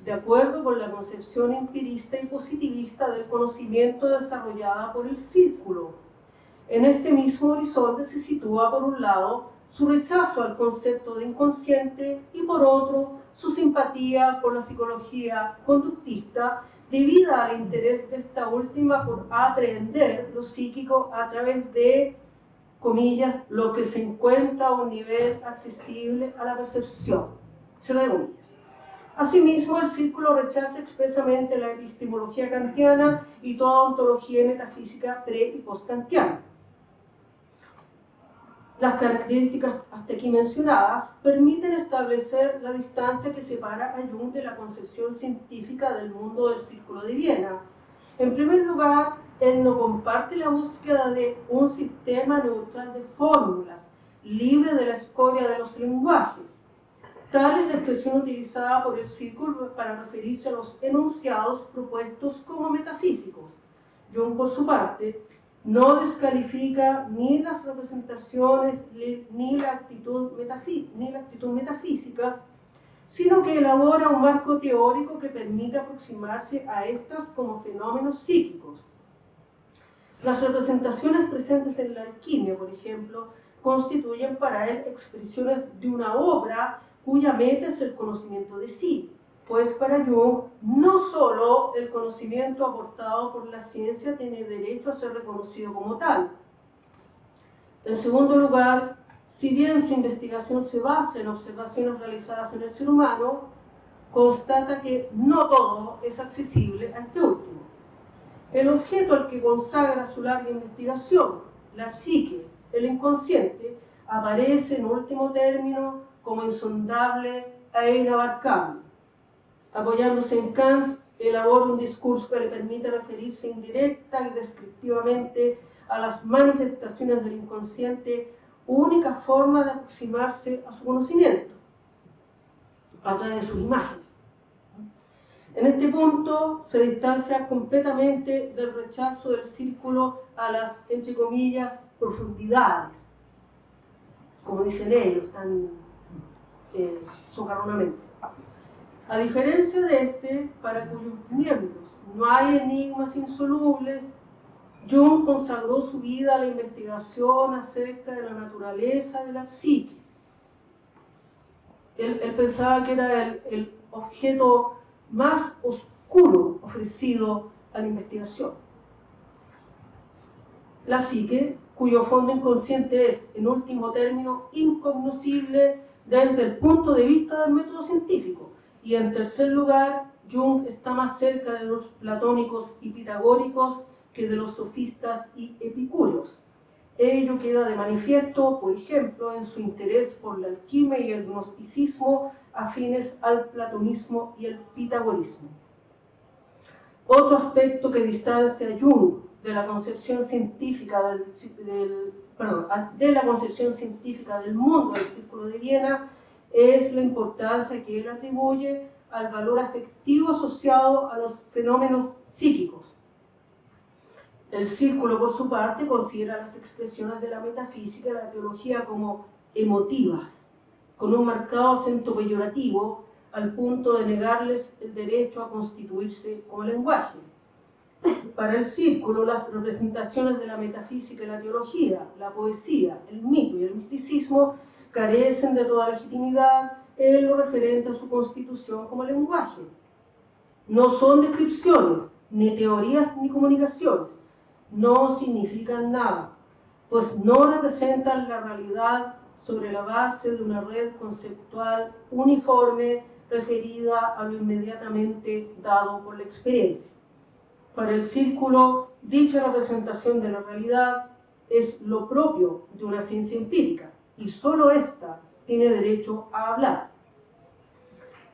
de acuerdo con la concepción empirista y positivista del conocimiento desarrollada por el círculo. En este mismo horizonte se sitúa, por un lado, su rechazo al concepto de inconsciente y, por otro, su simpatía por la psicología conductista, debida al interés de esta última por aprehender lo psíquico a través de, comillas, lo que se encuentra a un nivel accesible a la percepción, cierre de comillas. Asimismo, el círculo rechaza expresamente la epistemología kantiana y toda ontología metafísica pre- y post-kantiana. Las características hasta aquí mencionadas permiten establecer la distancia que separa a Jung de la concepción científica del mundo del Círculo de Viena. En primer lugar, él no comparte la búsqueda de un sistema neutral de fórmulas, libre de la escoria de los lenguajes. Tal es la expresión utilizada por el Círculo para referirse a los enunciados propuestos como metafísicos. Jung, por su parte, no descalifica ni las representaciones ni la actitud metafísicas, sino que elabora un marco teórico que permite aproximarse a estas como fenómenos psíquicos. Las representaciones presentes en la alquimia, por ejemplo, constituyen para él expresiones de una obra cuya meta es el conocimiento de sí, pues para Jung no solo el conocimiento aportado por la ciencia tiene derecho a ser reconocido como tal. En segundo lugar, si bien su investigación se basa en observaciones realizadas en el ser humano, constata que no todo es accesible a este último. El objeto al que consagra su larga investigación, la psique, el inconsciente, aparece en último término como insondable e inabarcable. Apoyándose en Kant, elabora un discurso que le permite referirse indirecta y descriptivamente a las manifestaciones del inconsciente, única forma de aproximarse a su conocimiento, a través de sus imágenes. En este punto se distancia completamente del rechazo del círculo a las, entre comillas, profundidades, como dicen ellos tan socarronamente. A diferencia de este, para cuyos miembros no hay enigmas insolubles, Jung consagró su vida a la investigación acerca de la naturaleza de la psique. Él pensaba que era el objeto más oscuro ofrecido a la investigación. La psique, cuyo fondo inconsciente es, en último término, incognoscible desde el punto de vista del método científico. Y en tercer lugar, Jung está más cerca de los platónicos y pitagóricos que de los sofistas y epicúreos. Ello queda de manifiesto, por ejemplo, en su interés por la alquimia y el gnosticismo afines al platonismo y el pitagorismo. Otro aspecto que distancia a Jung de la concepción científica de la concepción científica del mundo del Círculo de Viena es la importancia que él atribuye al valor afectivo asociado a los fenómenos psíquicos. El Círculo, por su parte, considera las expresiones de la metafísica y la teología como emotivas, con un marcado acento peyorativo, al punto de negarles el derecho a constituirse como lenguaje. Para el Círculo, las representaciones de la metafísica y la teología, la poesía, el mito y el misticismo carecen de toda legitimidad en lo referente a su constitución como lenguaje. No son descripciones, ni teorías, ni comunicaciones. No significan nada, pues no representan la realidad sobre la base de una red conceptual uniforme referida a lo inmediatamente dado por la experiencia. Para el Círculo, dicha representación de la realidad es lo propio de una ciencia empírica, y solo ésta tiene derecho a hablar.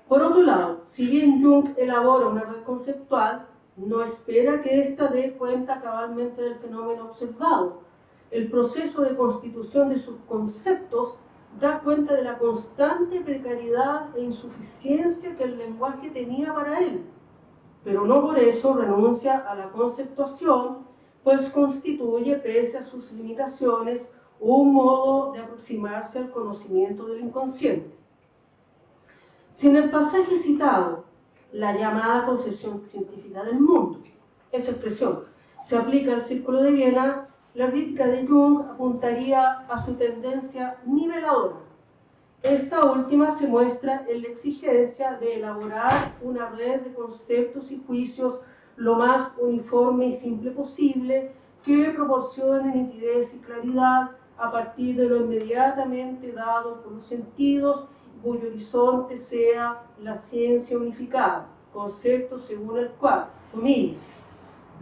Por otro lado, si bien Jung elabora una red conceptual, no espera que ésta dé cuenta cabalmente del fenómeno observado. El proceso de constitución de sus conceptos da cuenta de la constante precariedad e insuficiencia que el lenguaje tenía para él, pero no por eso renuncia a la conceptuación, pues constituye, pese a sus limitaciones, un modo de aproximarse al conocimiento del inconsciente. Si en el pasaje citado, la llamada concepción científica del mundo, esa expresión, se aplica al Círculo de Viena, la crítica de Jung apuntaría a su tendencia niveladora. Esta última se muestra en la exigencia de elaborar una red de conceptos y juicios lo más uniforme y simple posible, que proporcione nitidez y claridad a partir de lo inmediatamente dado por los sentidos, cuyo horizonte sea la ciencia unificada, concepto según el cual, comillas,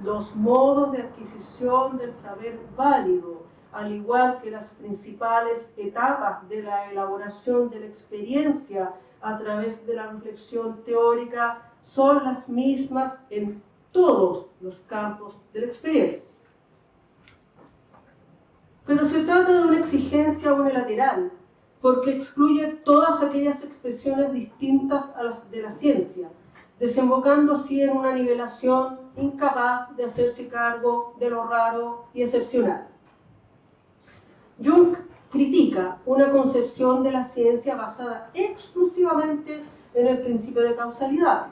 los modos de adquisición del saber válido, al igual que las principales etapas de la elaboración de la experiencia a través de la reflexión teórica, son las mismas en todos los campos de la experiencia. Pero se trata de una exigencia unilateral, porque excluye todas aquellas expresiones distintas a las de la ciencia, desembocando así en una nivelación incapaz de hacerse cargo de lo raro y excepcional. Jung critica una concepción de la ciencia basada exclusivamente en el principio de causalidad.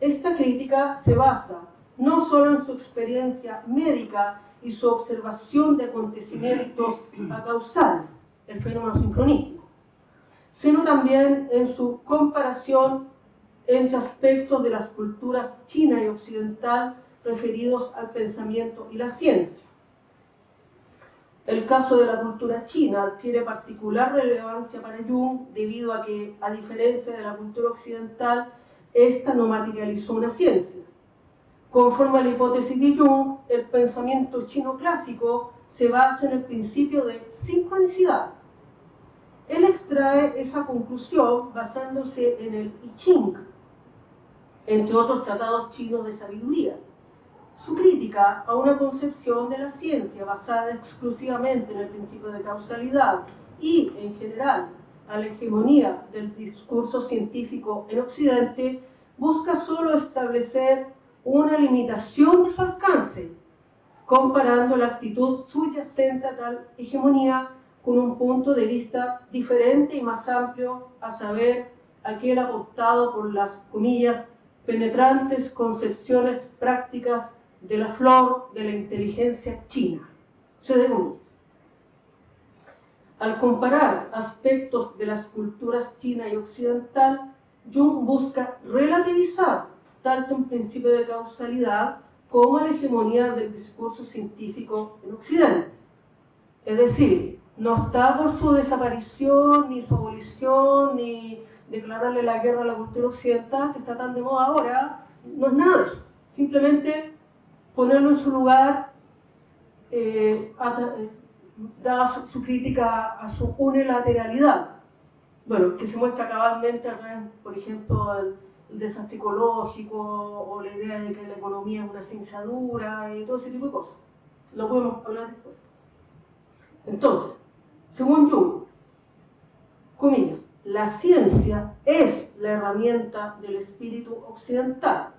Esta crítica se basa no solo en su experiencia médica y su observación de acontecimientos acausales, el fenómeno sincronístico, sino también en su comparación entre aspectos de las culturas china y occidental referidos al pensamiento y la ciencia. El caso de la cultura china adquiere particular relevancia para Jung debido a que, a diferencia de la cultura occidental, esta no materializó una ciencia. Conforme a la hipótesis de Jung, el pensamiento chino clásico se basa en el principio de sincronicidad. Él extrae esa conclusión basándose en el I Ching, entre otros tratados chinos de sabiduría. Su crítica a una concepción de la ciencia basada exclusivamente en el principio de causalidad y, en general, a la hegemonía del discurso científico en Occidente, busca solo establecer una limitación de su alcance, comparando la actitud subyacente a tal hegemonía con un punto de vista diferente y más amplio, a saber, aquel apostado por las, comillas, penetrantes concepciones prácticas de la flor de la inteligencia china. Al comparar aspectos de las culturas china y occidental, Jung busca relativizar tanto un principio de causalidad como la hegemonía del discurso científico en Occidente. Es decir, no está por su desaparición, ni su abolición, ni declararle la guerra a la cultura occidental, que está tan de moda ahora, no es nada de eso. Simplemente ponerlo en su lugar, dada su crítica a su unilateralidad. Bueno, que se muestra cabalmente a través, por ejemplo, el desastre ecológico o la idea de que la economía es una ciencia dura y todo ese tipo de cosas. Lo podemos hablar después. Entonces, según Jung, comillas, la ciencia es la herramienta del espíritu occidental,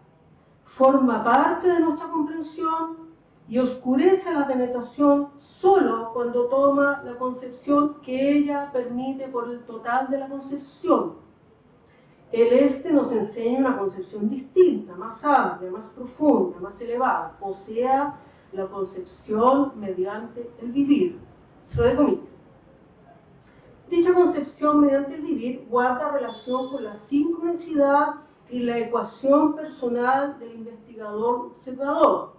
forma parte de nuestra comprensión y oscurece la penetración solo cuando toma la concepción que ella permite por el total de la concepción. El este nos enseña una concepción distinta, más amplia, más profunda, más elevada, o sea, la concepción mediante el vivir. Cierre comillas. Dicha concepción mediante el vivir guarda relación con la sincronicidad y la ecuación personal del investigador observador.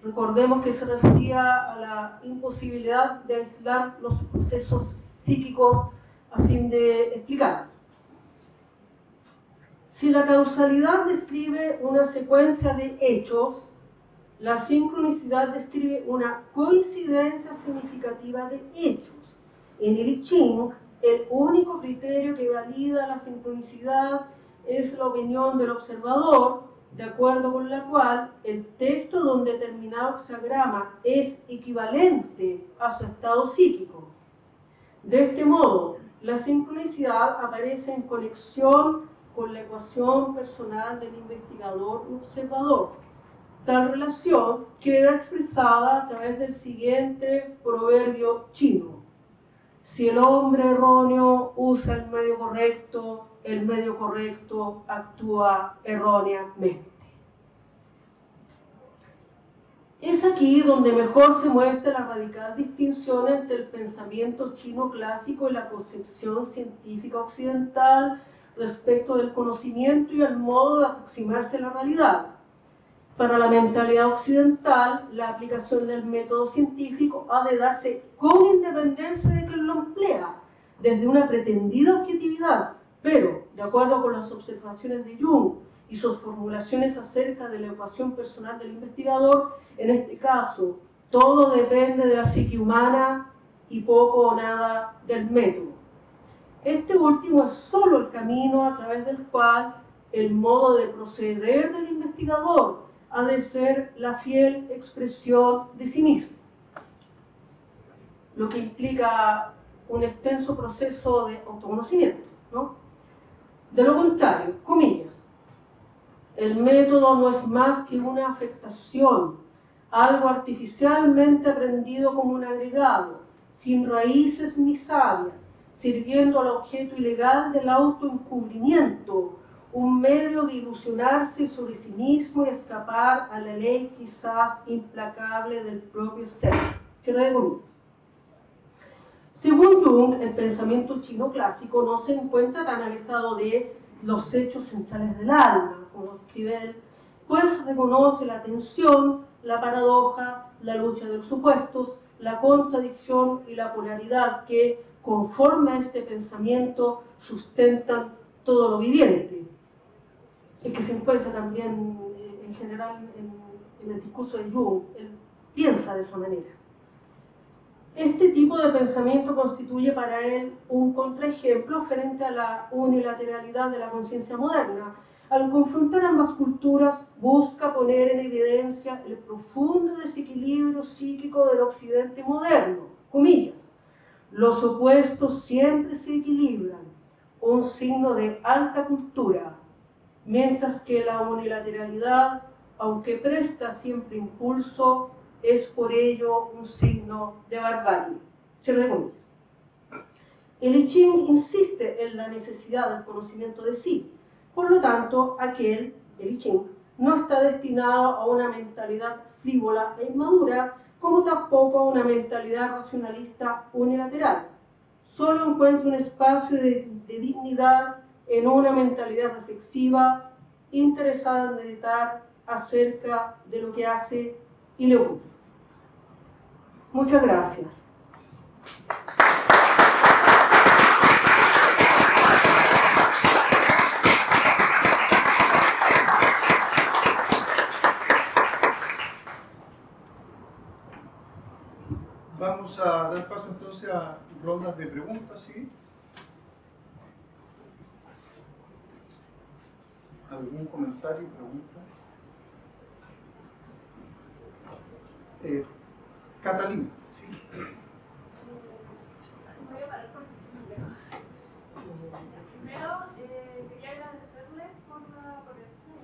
Recordemos que se refería a la imposibilidad de aislar los procesos psíquicos a fin de explicar. Si la causalidad describe una secuencia de hechos, la sincronicidad describe una coincidencia significativa de hechos. En el I Ching, el único criterio que valida la sincronicidad es la opinión del observador, de acuerdo con la cual el texto de un determinado hexagrama es equivalente a su estado psíquico. De este modo, la sincronicidad aparece en conexión con la ecuación personal del investigador observador. Tal relación queda expresada a través del siguiente proverbio chino: si el hombre erróneo usa el medio correcto actúa erróneamente. Es aquí donde mejor se muestra la radical distinción entre el pensamiento chino clásico y la concepción científica occidental respecto del conocimiento y el modo de aproximarse a la realidad. Para la mentalidad occidental, la aplicación del método científico ha de darse con independencia de quien lo emplea, desde una pretendida objetividad, pero, de acuerdo con las observaciones de Jung y sus formulaciones acerca de la ecuación personal del investigador, en este caso, todo depende de la psique humana y poco o nada del método. Este último es solo el camino a través del cual el modo de proceder del investigador ha de ser la fiel expresión de sí mismo, lo que implica un extenso proceso de autoconocimiento, ¿no? De lo contrario, comillas, el método no es más que una afectación, algo artificialmente aprendido como un agregado, sin raíces ni savia, sirviendo al objeto ilegal del autoencubrimiento, un medio de ilusionarse sobre sí mismo y escapar a la ley quizás implacable del propio ser. Cierre de comillas. Según Jung, el pensamiento chino clásico no se encuentra tan alejado de los hechos centrales del alma, como escribe él, pues reconoce la tensión, la paradoja, la lucha de los supuestos, la contradicción y la polaridad que, conforme a este pensamiento, sustentan todo lo viviente, y que se encuentra también en general en el discurso de Jung. Él piensa de esa manera. Este tipo de pensamiento constituye para él un contraejemplo frente a la unilateralidad de la conciencia moderna. Al confrontar ambas culturas, busca poner en evidencia el profundo desequilibrio psíquico del occidente moderno. Comillas, los opuestos siempre se equilibran, un signo de alta cultura, mientras que la unilateralidad, aunque presta siempre impulso, es por ello un signo de barbarie. Cierre de comillas. El I Ching insiste en la necesidad del conocimiento de sí. Por lo tanto, el I Ching, no está destinado a una mentalidad frívola e inmadura, como tampoco a una mentalidad racionalista unilateral. Solo encuentra un espacio de dignidad en una mentalidad reflexiva, interesada en meditar acerca de lo que hace y le ocurre. Muchas gracias. Vamos a dar paso entonces a rondas de preguntas, ¿sí? ¿Algún comentario, pregunta? Catalina, sí. Primero, quería agradecerle por la ponencia,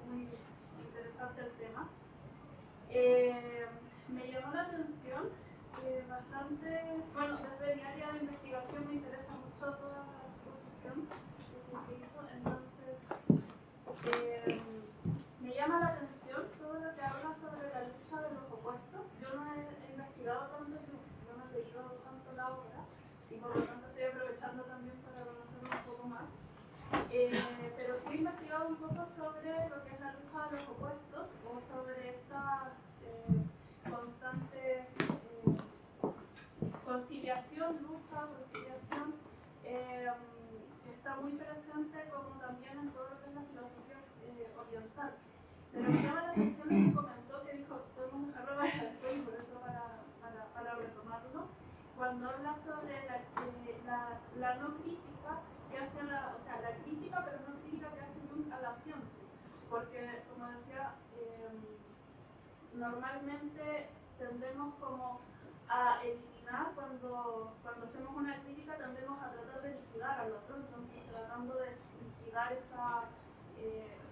muy interesante el tema. Me llamó la atención bastante, bueno, desde mi área de investigación me interesa mucho toda la exposición que hizo, entonces me llama la atención todo lo que habla sobre la lucha de los opuestos. Yo no he investigado tanto, no me he leído tanto la obra, y por lo tanto estoy aprovechando también para conocerlo un poco más. Pero sí he investigado un poco sobre lo que es la lucha de los opuestos, o sobre estas constantes conciliación, lucha, conciliación, que está muy presente como también en todo lo que es la filosofía oriental. Pero me llama la atención lo que comentó, que dijo, podemos dejarlo para después y por eso para retomarlo, cuando habla sobre la no crítica que hace la crítica, pero no crítica que hace Jung a la ciencia. Porque, como decía, normalmente tendemos como a eliminar, cuando hacemos una crítica, tendemos a tratar de liquidar al otro, entonces tratando de liquidar ese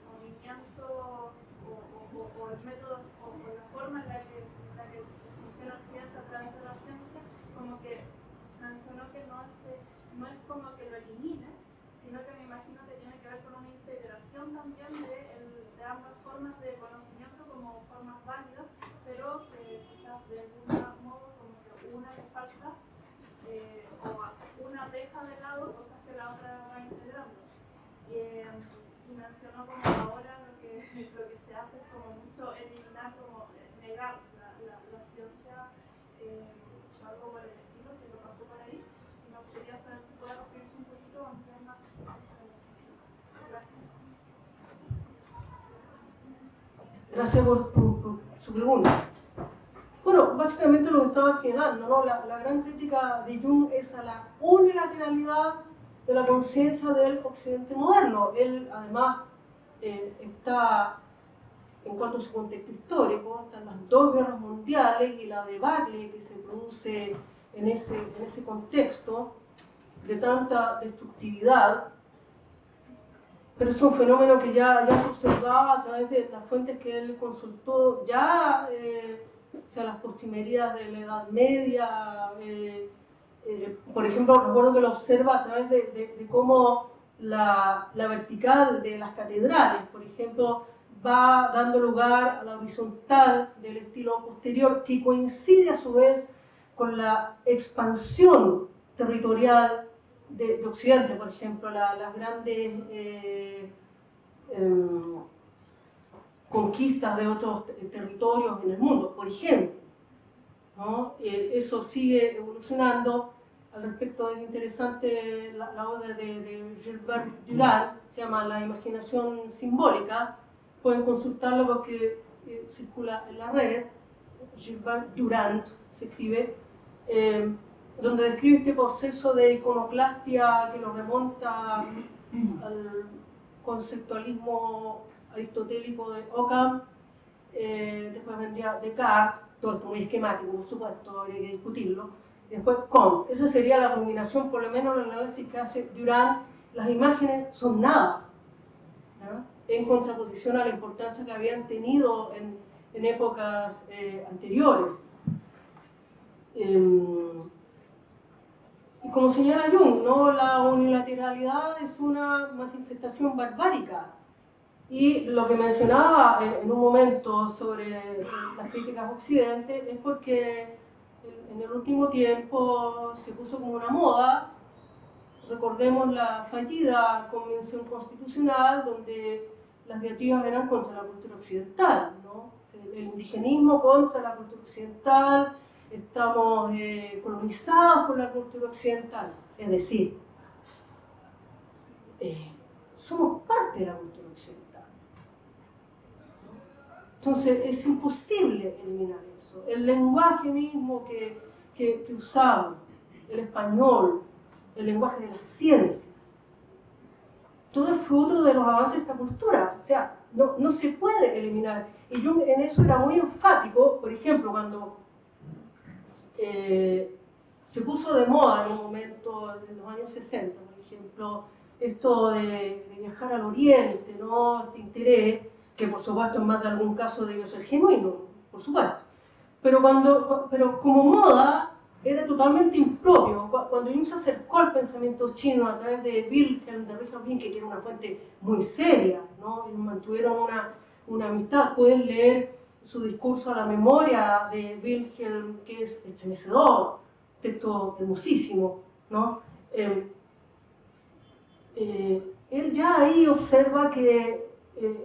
movimiento o el método o la forma en la que funciona Occidente a través de la ciencia, como que mencionó que no es como que lo elimine, sino que me imagino que tiene que ver con una integración también de ambas formas de conocimiento como formas válidas, sacando cosas que la otra va integrando. Y mencionó como ahora lo que se hace es como mucho eliminar, como negar la ciencia, o algo por el estilo, que lo pasó por ahí. Y me gustaría saber si puede referirse un poquito a ampliar más esa definición. Gracias. Gracias por su pregunta. Bueno, básicamente lo que estaba señalando, ¿no? La gran crítica de Jung es a la unilateralidad de la conciencia del occidente moderno. Él, además, está, en cuanto a su contexto histórico, están las dos guerras mundiales y la debacle que se produce en ese contexto de tanta destructividad. Pero es un fenómeno que ya se observaba a través de las fuentes que él consultó, ya sea las postrimerías de la Edad Media. Por ejemplo, recuerdo que lo observa a través de cómo la vertical de las catedrales, por ejemplo, va dando lugar a la horizontal del estilo posterior, que coincide a su vez con la expansión territorial de Occidente, por ejemplo, las grandes conquistas de otros territorios en el mundo, por ejemplo, ¿no? Eso sigue evolucionando. Al respecto es interesante la obra de Gilbert Durand, se llama La imaginación simbólica, pueden consultarlo porque circula en la red. Gilbert Durand se escribe, donde describe este proceso de iconoclastia que lo remonta al conceptualismo aristotélico de Occam. Después vendría Descartes, todo esto muy esquemático, por supuesto, habría que discutirlo. Después Comte, esa sería la culminación, por lo menos en el análisis que hace Durand. Las imágenes son nada, ¿no? En contraposición a la importancia que habían tenido en épocas anteriores. Y como señala Jung, ¿no? La unilateralidad es una manifestación barbárica. Y lo que mencionaba en un momento sobre las críticas a Occidente es porque en el último tiempo se puso como una moda. Recordemos la fallida Convención Constitucional, donde las diatribas eran contra la cultura occidental, ¿no? El indigenismo contra la cultura occidental, estamos colonizados por la cultura occidental, es decir, somos parte de la cultura occidental. Entonces es imposible eliminar eso. El lenguaje mismo que usamos, el español, el lenguaje de las ciencias, todo es fruto de los avances de esta cultura. O sea, no se puede eliminar. Y Jung en eso era muy enfático. Por ejemplo, cuando se puso de moda en un momento, en los años 60, por ejemplo, esto de viajar al Oriente, ¿no? Este interés, que por supuesto en más de algún caso debió ser genuino, por supuesto. Pero como moda era totalmente impropio. Cuando Jung se acercó al pensamiento chino a través de Wilhelm, de Richard Blinke, que era una fuente muy seria, ¿no? Y mantuvieron una amistad. Pueden leer su discurso a la memoria de Wilhelm, que es estremecedor, texto hermosísimo, ¿no? Él ya ahí observa que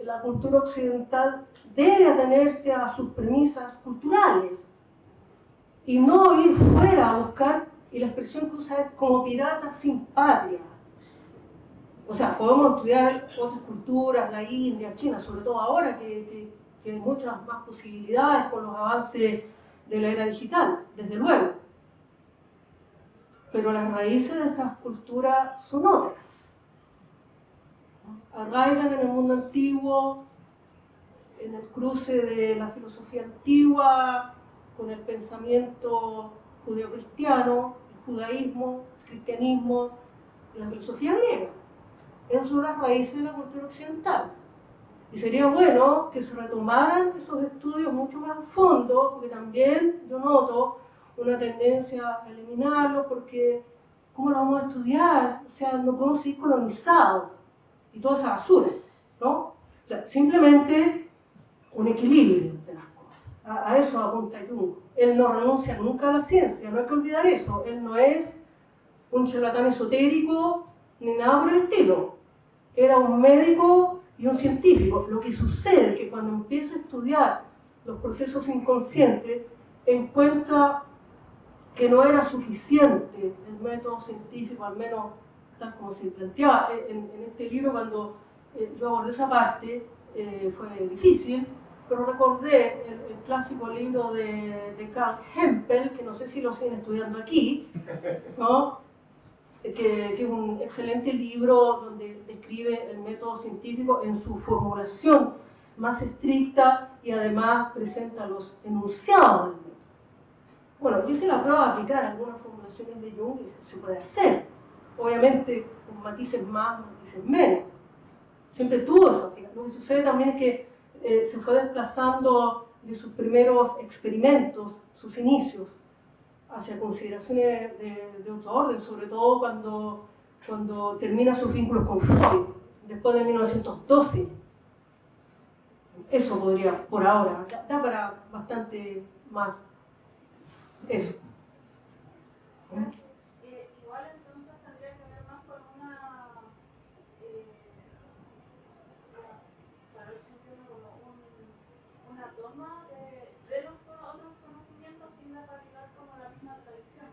la cultura occidental debe atenerse a sus premisas culturales y no ir fuera a buscar, y la expresión que usa es como piratas sin patria. O sea, podemos estudiar otras culturas, la India, China, sobre todo ahora que hay muchas más posibilidades con los avances de la era digital, desde luego. Pero las raíces de estas culturas son otras. Arraigan en el mundo antiguo, en el cruce de la filosofía antigua con el pensamiento judeocristiano, el judaísmo, el cristianismo y la filosofía griega. Esas son las raíces de la cultura occidental. Y sería bueno que se retomaran esos estudios mucho más a fondo, porque también yo noto una tendencia a eliminarlos, porque ¿cómo lo vamos a estudiar? O sea, no podemos seguir colonizados y toda esa basura, ¿no? O sea, simplemente un equilibrio entre las cosas. A eso apunta Jung. Él no renuncia nunca a la ciencia, no hay que olvidar eso. Él no es un charlatán esotérico ni nada por el estilo. Era un médico y un científico. Lo que sucede es que cuando empieza a estudiar los procesos inconscientes, encuentra que no era suficiente el método científico, al menos tal como se planteaba. En este libro, cuando yo abordé esa parte, fue difícil, pero recordé el clásico libro de Carl Hempel, que no sé si lo siguen estudiando aquí, ¿no? Que es un excelente libro donde describe el método científico en su formulación más estricta y además presenta los enunciados del método. Bueno, yo hice la prueba de aplicar algunas formulaciones de Jung y se puede hacer. Obviamente con matices más, matices menos. Siempre tuvo esa aplicación. Lo que sucede también es que se fue desplazando de sus primeros experimentos, sus inicios, hacia consideraciones de otro orden, sobre todo cuando termina sus vínculos con Freud, después de 1912. Eso podría, por ahora, da para bastante más. Eso. Igual entonces tendría que ver más con una toma de los otros conocimientos sin validar como la misma tradición,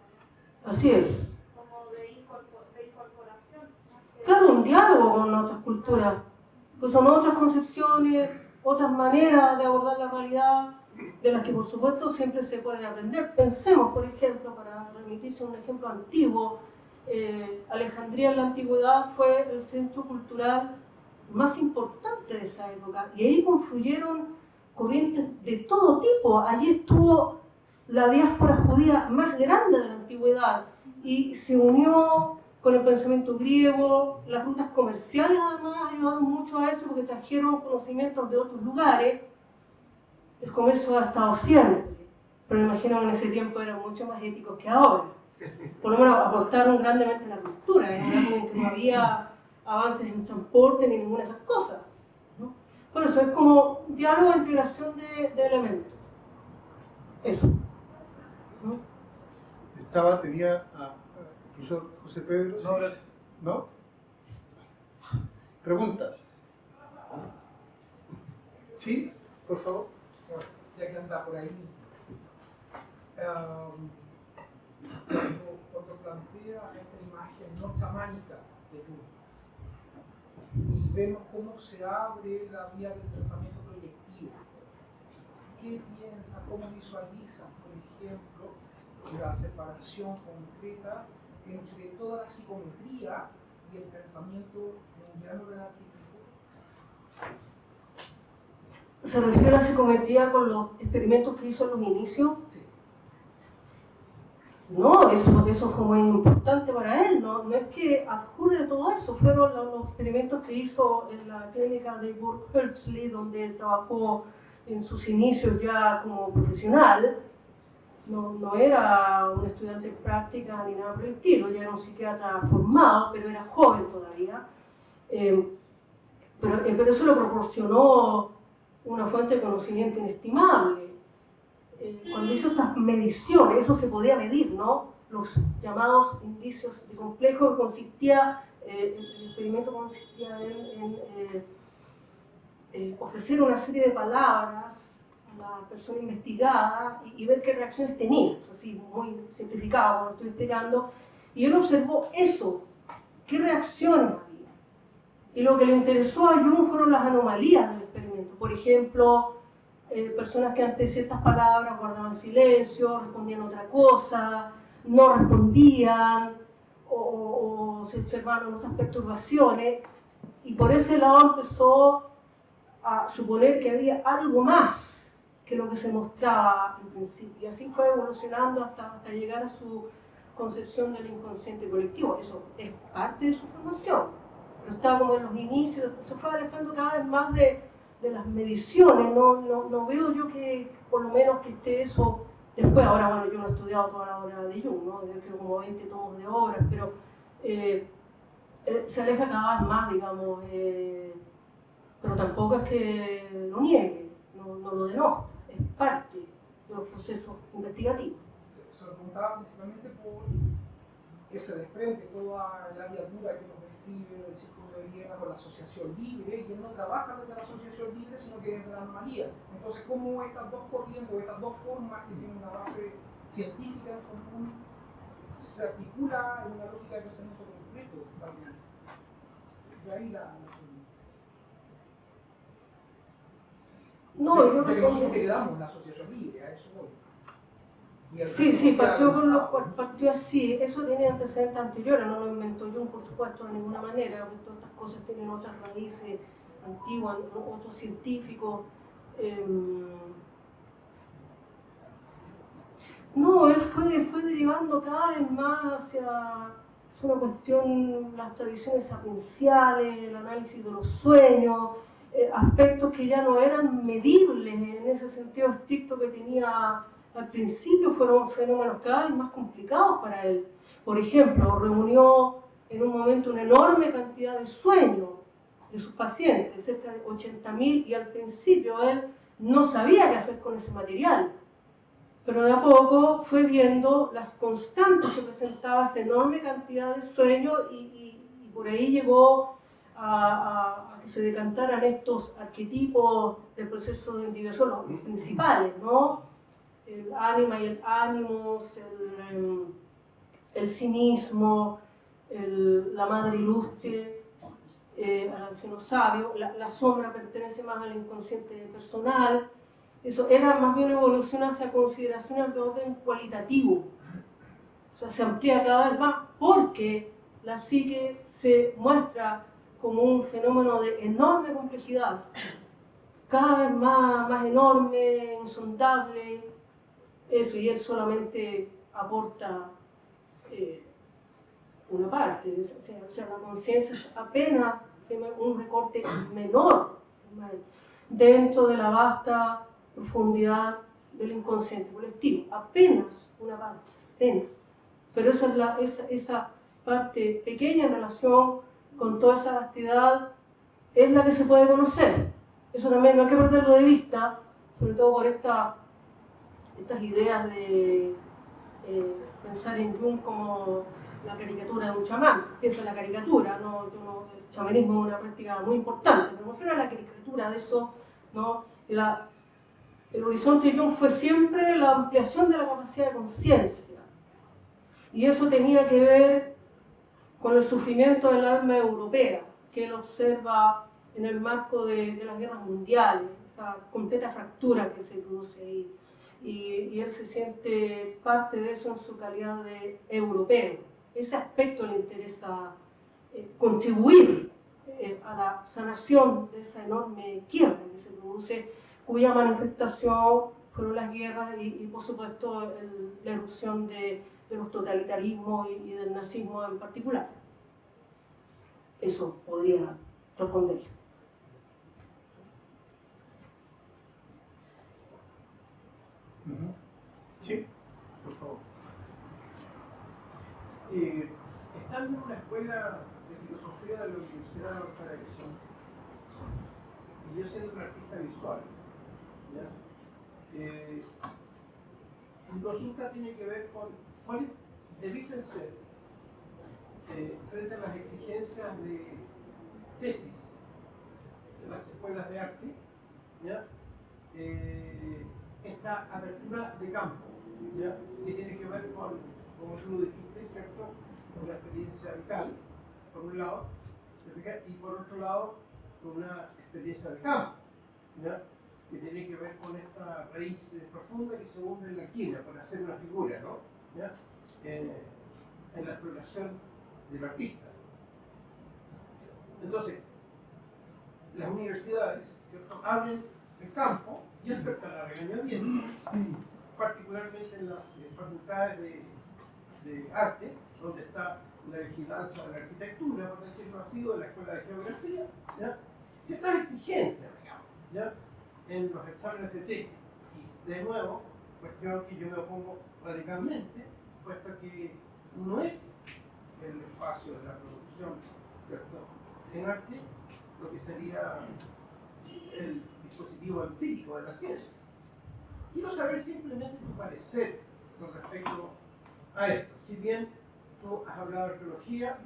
¿no? Así es. Como de incorporación. Claro, un diálogo con otras culturas, pues son otras concepciones, otras maneras de abordar la realidad, de las que por supuesto siempre se puede aprender. Pensemos, por ejemplo, para remitirse a un ejemplo antiguo, Alejandría en la antigüedad fue el centro cultural más importante de esa época, y ahí confluyeron corrientes de todo tipo. Allí estuvo la diáspora judía más grande de la antigüedad, y se unió con el pensamiento griego. Las rutas comerciales además ayudaron mucho a eso porque trajeron conocimientos de otros lugares. El comercio ha estado siempre, pero imagino que en ese tiempo eran mucho más éticos que ahora. Por lo menos aportaron grandemente a la cultura, en una época en que no había avances en transporte ni ninguna de esas cosas, ¿no? Por eso es como diálogo e integración de elementos. Eso, ¿no? Tenía profesor José Pedro. No, gracias. ¿No? ¿Preguntas? ¿Sí? Por favor. Ya que anda por ahí, cuando plantea esta imagen no chamánica de Jung, y vemos cómo se abre la vía del pensamiento proyectivo, ¿qué piensa, cómo visualiza, por ejemplo, la separación concreta entre toda la psicometría y el pensamiento junguiano del arquetipo? ¿Se refiere a la psicometría con los experimentos que hizo en los inicios? Sí. No, eso fue muy importante para él. No es que adjure todo eso, fueron los experimentos que hizo en la clínica de Burg-Hölzli, donde él trabajó en sus inicios ya como profesional. No era un estudiante en práctica ni nada por el estilo, ya era un psiquiatra formado, pero era joven todavía. Pero eso le proporcionó una fuente de conocimiento inestimable. Cuando hizo estas mediciones, eso se podía medir, ¿no? Los llamados indicios de complejo, que consistía, el experimento consistía en ofrecer una serie de palabras a la persona investigada y ver qué reacciones tenía, así muy simplificado como lo estoy explicando, y él observó eso, qué reacciones había. Y lo que le interesó a Jung fueron las anomalías del experimento. Por ejemplo, personas que ante ciertas palabras guardaban silencio, respondían otra cosa, no respondían, o se observaron otras perturbaciones, y por ese lado empezó a suponer que había algo más que lo que se mostraba en principio. Y así fue evolucionando hasta llegar a su concepción del inconsciente colectivo. Eso es parte de su formación, pero estaba como en los inicios, se fue alejando cada vez más de las mediciones. No veo yo que por lo menos que esté eso después. Ahora, bueno, yo no he estudiado toda la obra de Jung, ¿no? Yo creo como 20 tomos de obras, pero se aleja cada vez más, digamos, pero tampoco es que lo niegue, no lo denosta, es parte de los procesos investigativos. Se lo preguntaba principalmente por que se desprende toda el área dura que nos describe del Círculo de Viena con la asociación libre, y él no trabaja desde la asociación libre, sino que desde la anomalía. Entonces, ¿cómo estas dos corrientes, estas dos formas que tienen una base científica en común, se articula en una lógica de pensamiento completo también? De ahí la No, yo que nosotros heredamos la asociación libre, a eso voy. Sí, partió así. Eso tiene antecedentes anteriores, no lo inventó yo, por supuesto, de ninguna manera, porque todas estas cosas tienen otras raíces antiguas, otros científicos. No, él fue derivando cada vez más hacia una cuestión, las tradiciones sapienciales, el análisis de los sueños, aspectos que ya no eran medibles en ese sentido estricto que tenía al principio. Fueron fenómenos cada vez más complicados para él. Por ejemplo, reunió en un momento una enorme cantidad de sueños de sus pacientes, cerca de 80.000, y al principio él no sabía qué hacer con ese material. Pero de a poco fue viendo las constantes que presentaba esa enorme cantidad de sueños y por ahí llegó a que se decantaran estos arquetipos del proceso de individuación, los principales, ¿no? El ánima y el ánimos, el cinismo, la madre ilustre, al anciano sabio, la sombra pertenece más al inconsciente personal. Eso era más bien evolución hacia consideraciones de orden cualitativo. O sea, se amplía cada vez más porque la psique se muestra como un fenómeno de enorme complejidad, cada vez más enorme, insondable, eso, y él solamente aporta una parte. O sea, la conciencia es apenas un recorte menor dentro de la vasta profundidad del inconsciente colectivo, apenas una parte, apenas. Pero esa parte pequeña en relación con toda esa vastidad es la que se puede conocer. Eso también no hay que perderlo de vista, sobre todo por estas ideas de pensar en Jung como la caricatura de un chamán. Pienso en la caricatura, el chamanismo es una práctica muy importante, pero me refiero a la caricatura de eso, ¿no? El horizonte de Jung fue siempre la ampliación de la capacidad de conciencia, y eso tenía que ver con el sufrimiento del alma europea, que él observa en el marco de las guerras mundiales, esa completa fractura que se produce ahí, y él se siente parte de eso en su calidad de europeo. Ese aspecto le interesa contribuir a la sanación de esa enorme quiebra que se produce, cuya manifestación fueron las guerras y por supuesto la erupción de los totalitarismos y del nazismo en particular. Eso podría responder. Sí, por favor. Estando en una escuela de filosofía de la Universidad de North Carolina, y yo siendo un artista visual, ¿ya? Mi consulta tiene que ver con cuáles debiesen ser, frente a las exigencias de tesis de las escuelas de arte, ¿ya? Esta apertura de campo, ¿ya? Que tiene que ver con, como tú lo dijiste, ¿cierto?, con la experiencia vital, por un lado, y por otro lado, con una experiencia de campo, ¿ya? Que tiene que ver con esta raíz profunda que se hunde en la quina, por hacer una figura, ¿no? ¿Ya? En la exploración del artista. Entonces, las universidades, ¿cierto?, abren el campo y aceptan la regañadientes, particularmente en las facultades de arte, donde está la vigilancia de la arquitectura, por decirlo así, o de la escuela de geografía, ¿ya? Ciertas exigencias, digamos, ¿ya?, en los exámenes de tesis. Y de nuevo, cuestión que yo me opongo radicalmente, puesto que no es el espacio de la producción, ¿cierto?, en arte lo que sería el dispositivo empírico de la ciencia. Quiero saber simplemente tu parecer con respecto a esto. Si bien tú has hablado de arqueología,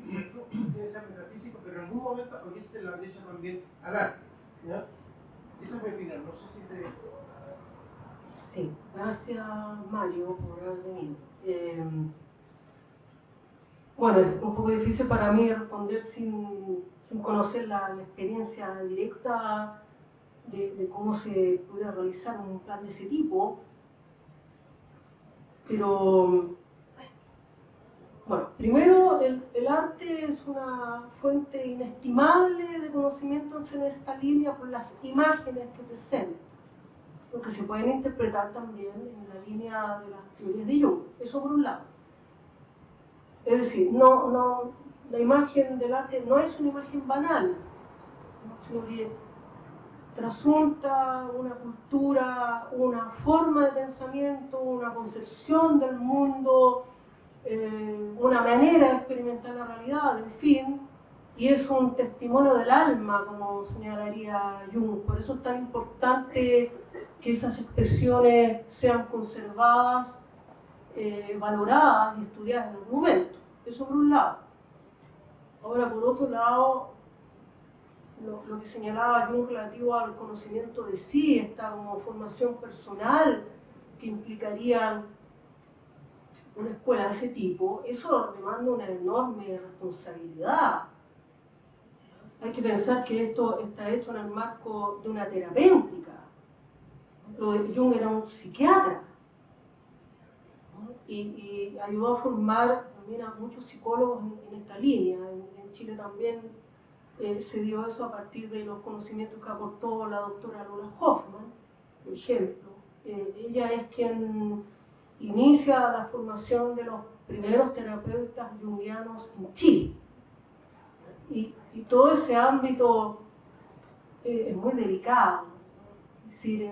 ciencia metafísica, pero en algún momento abriste la brecha también al arte, ¿ya? Esa es mi opinión, no sé si te... Sí, gracias Mario por haber venido. Bueno, es un poco difícil para mí responder sin conocer la experiencia directa de cómo se pudiera realizar un plan de ese tipo. Pero, bueno, primero el arte es una fuente inestimable de conocimiento en esta línea por las imágenes que presenta, porque se pueden interpretar también en la línea de las teorías de Jung. Eso por un lado. Es decir, la imagen del arte no es una imagen banal, sino que trasunta una cultura, una forma de pensamiento, una concepción del mundo, una manera de experimentar la realidad, en fin, y es un testimonio del alma, como señalaría Jung. Por eso es tan importante que esas expresiones sean conservadas, valoradas y estudiadas en algún momento. Eso por un lado. Ahora, por otro lado, lo que señalaba Jung relativo al conocimiento de sí, esta como formación personal que implicaría una escuela de ese tipo, eso demanda una enorme responsabilidad. Hay que pensar que esto está hecho en el marco de una terapéutica. Lo de Jung era un psiquiatra, ¿no? Y ayudó a formar también a muchos psicólogos en esta línea. En Chile también se dio eso a partir de los conocimientos que aportó la doctora Lola Hoffman, por ejemplo. Ella es quien inicia la formación de los primeros terapeutas junguianos en Chile. Y todo ese ámbito es muy delicado. Es decir,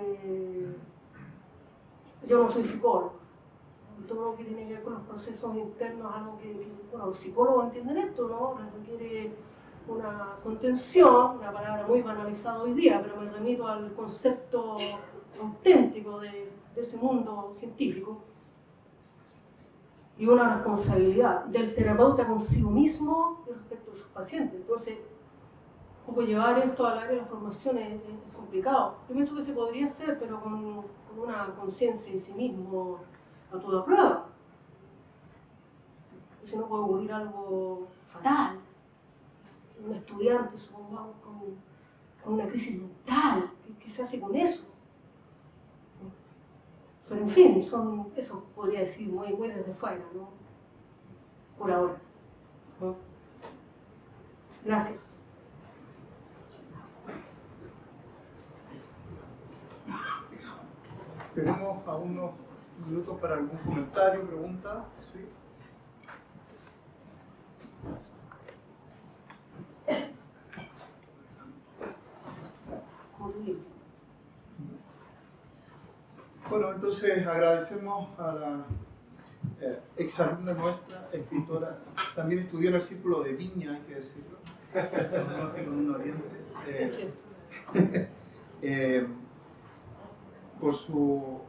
yo no soy psicólogo. Todo lo que tiene que ver con los procesos internos, algo que bueno, los psicólogos entienden esto, ¿no? Requiere una contención, una palabra muy banalizada hoy día, pero me remito al concepto auténtico de ese mundo científico, y una responsabilidad del terapeuta consigo mismo y respecto a sus pacientes. Entonces, un poco llevar esto al área de la formación es complicado. Yo pienso que se podría hacer, pero con una conciencia en sí mismo a toda prueba. Si no puede ocurrir algo fatal. Un estudiante, supongamos, con una crisis mental, ¿qué se hace con eso? Pero en fin, eso podría decir muy desde fuera, ¿no? Por ahora, ¿no? Gracias. Tenemos a unos minutos para algún comentario, pregunta. ¿Sí? Bueno, entonces agradecemos a la exalumna nuestra, escritora, también estudió en el Círculo de Viña, hay que decirlo, un norte con un oriente, por su,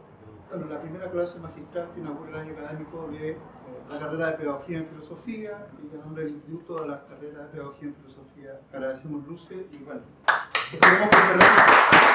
bueno, la primera clase magistral que inauguró el año académico de la carrera de Pedagogía en Filosofía y a nombre del Instituto de la Carrera de Pedagogía en Filosofía. Agradecemos luces y bueno, esperemos que se repita.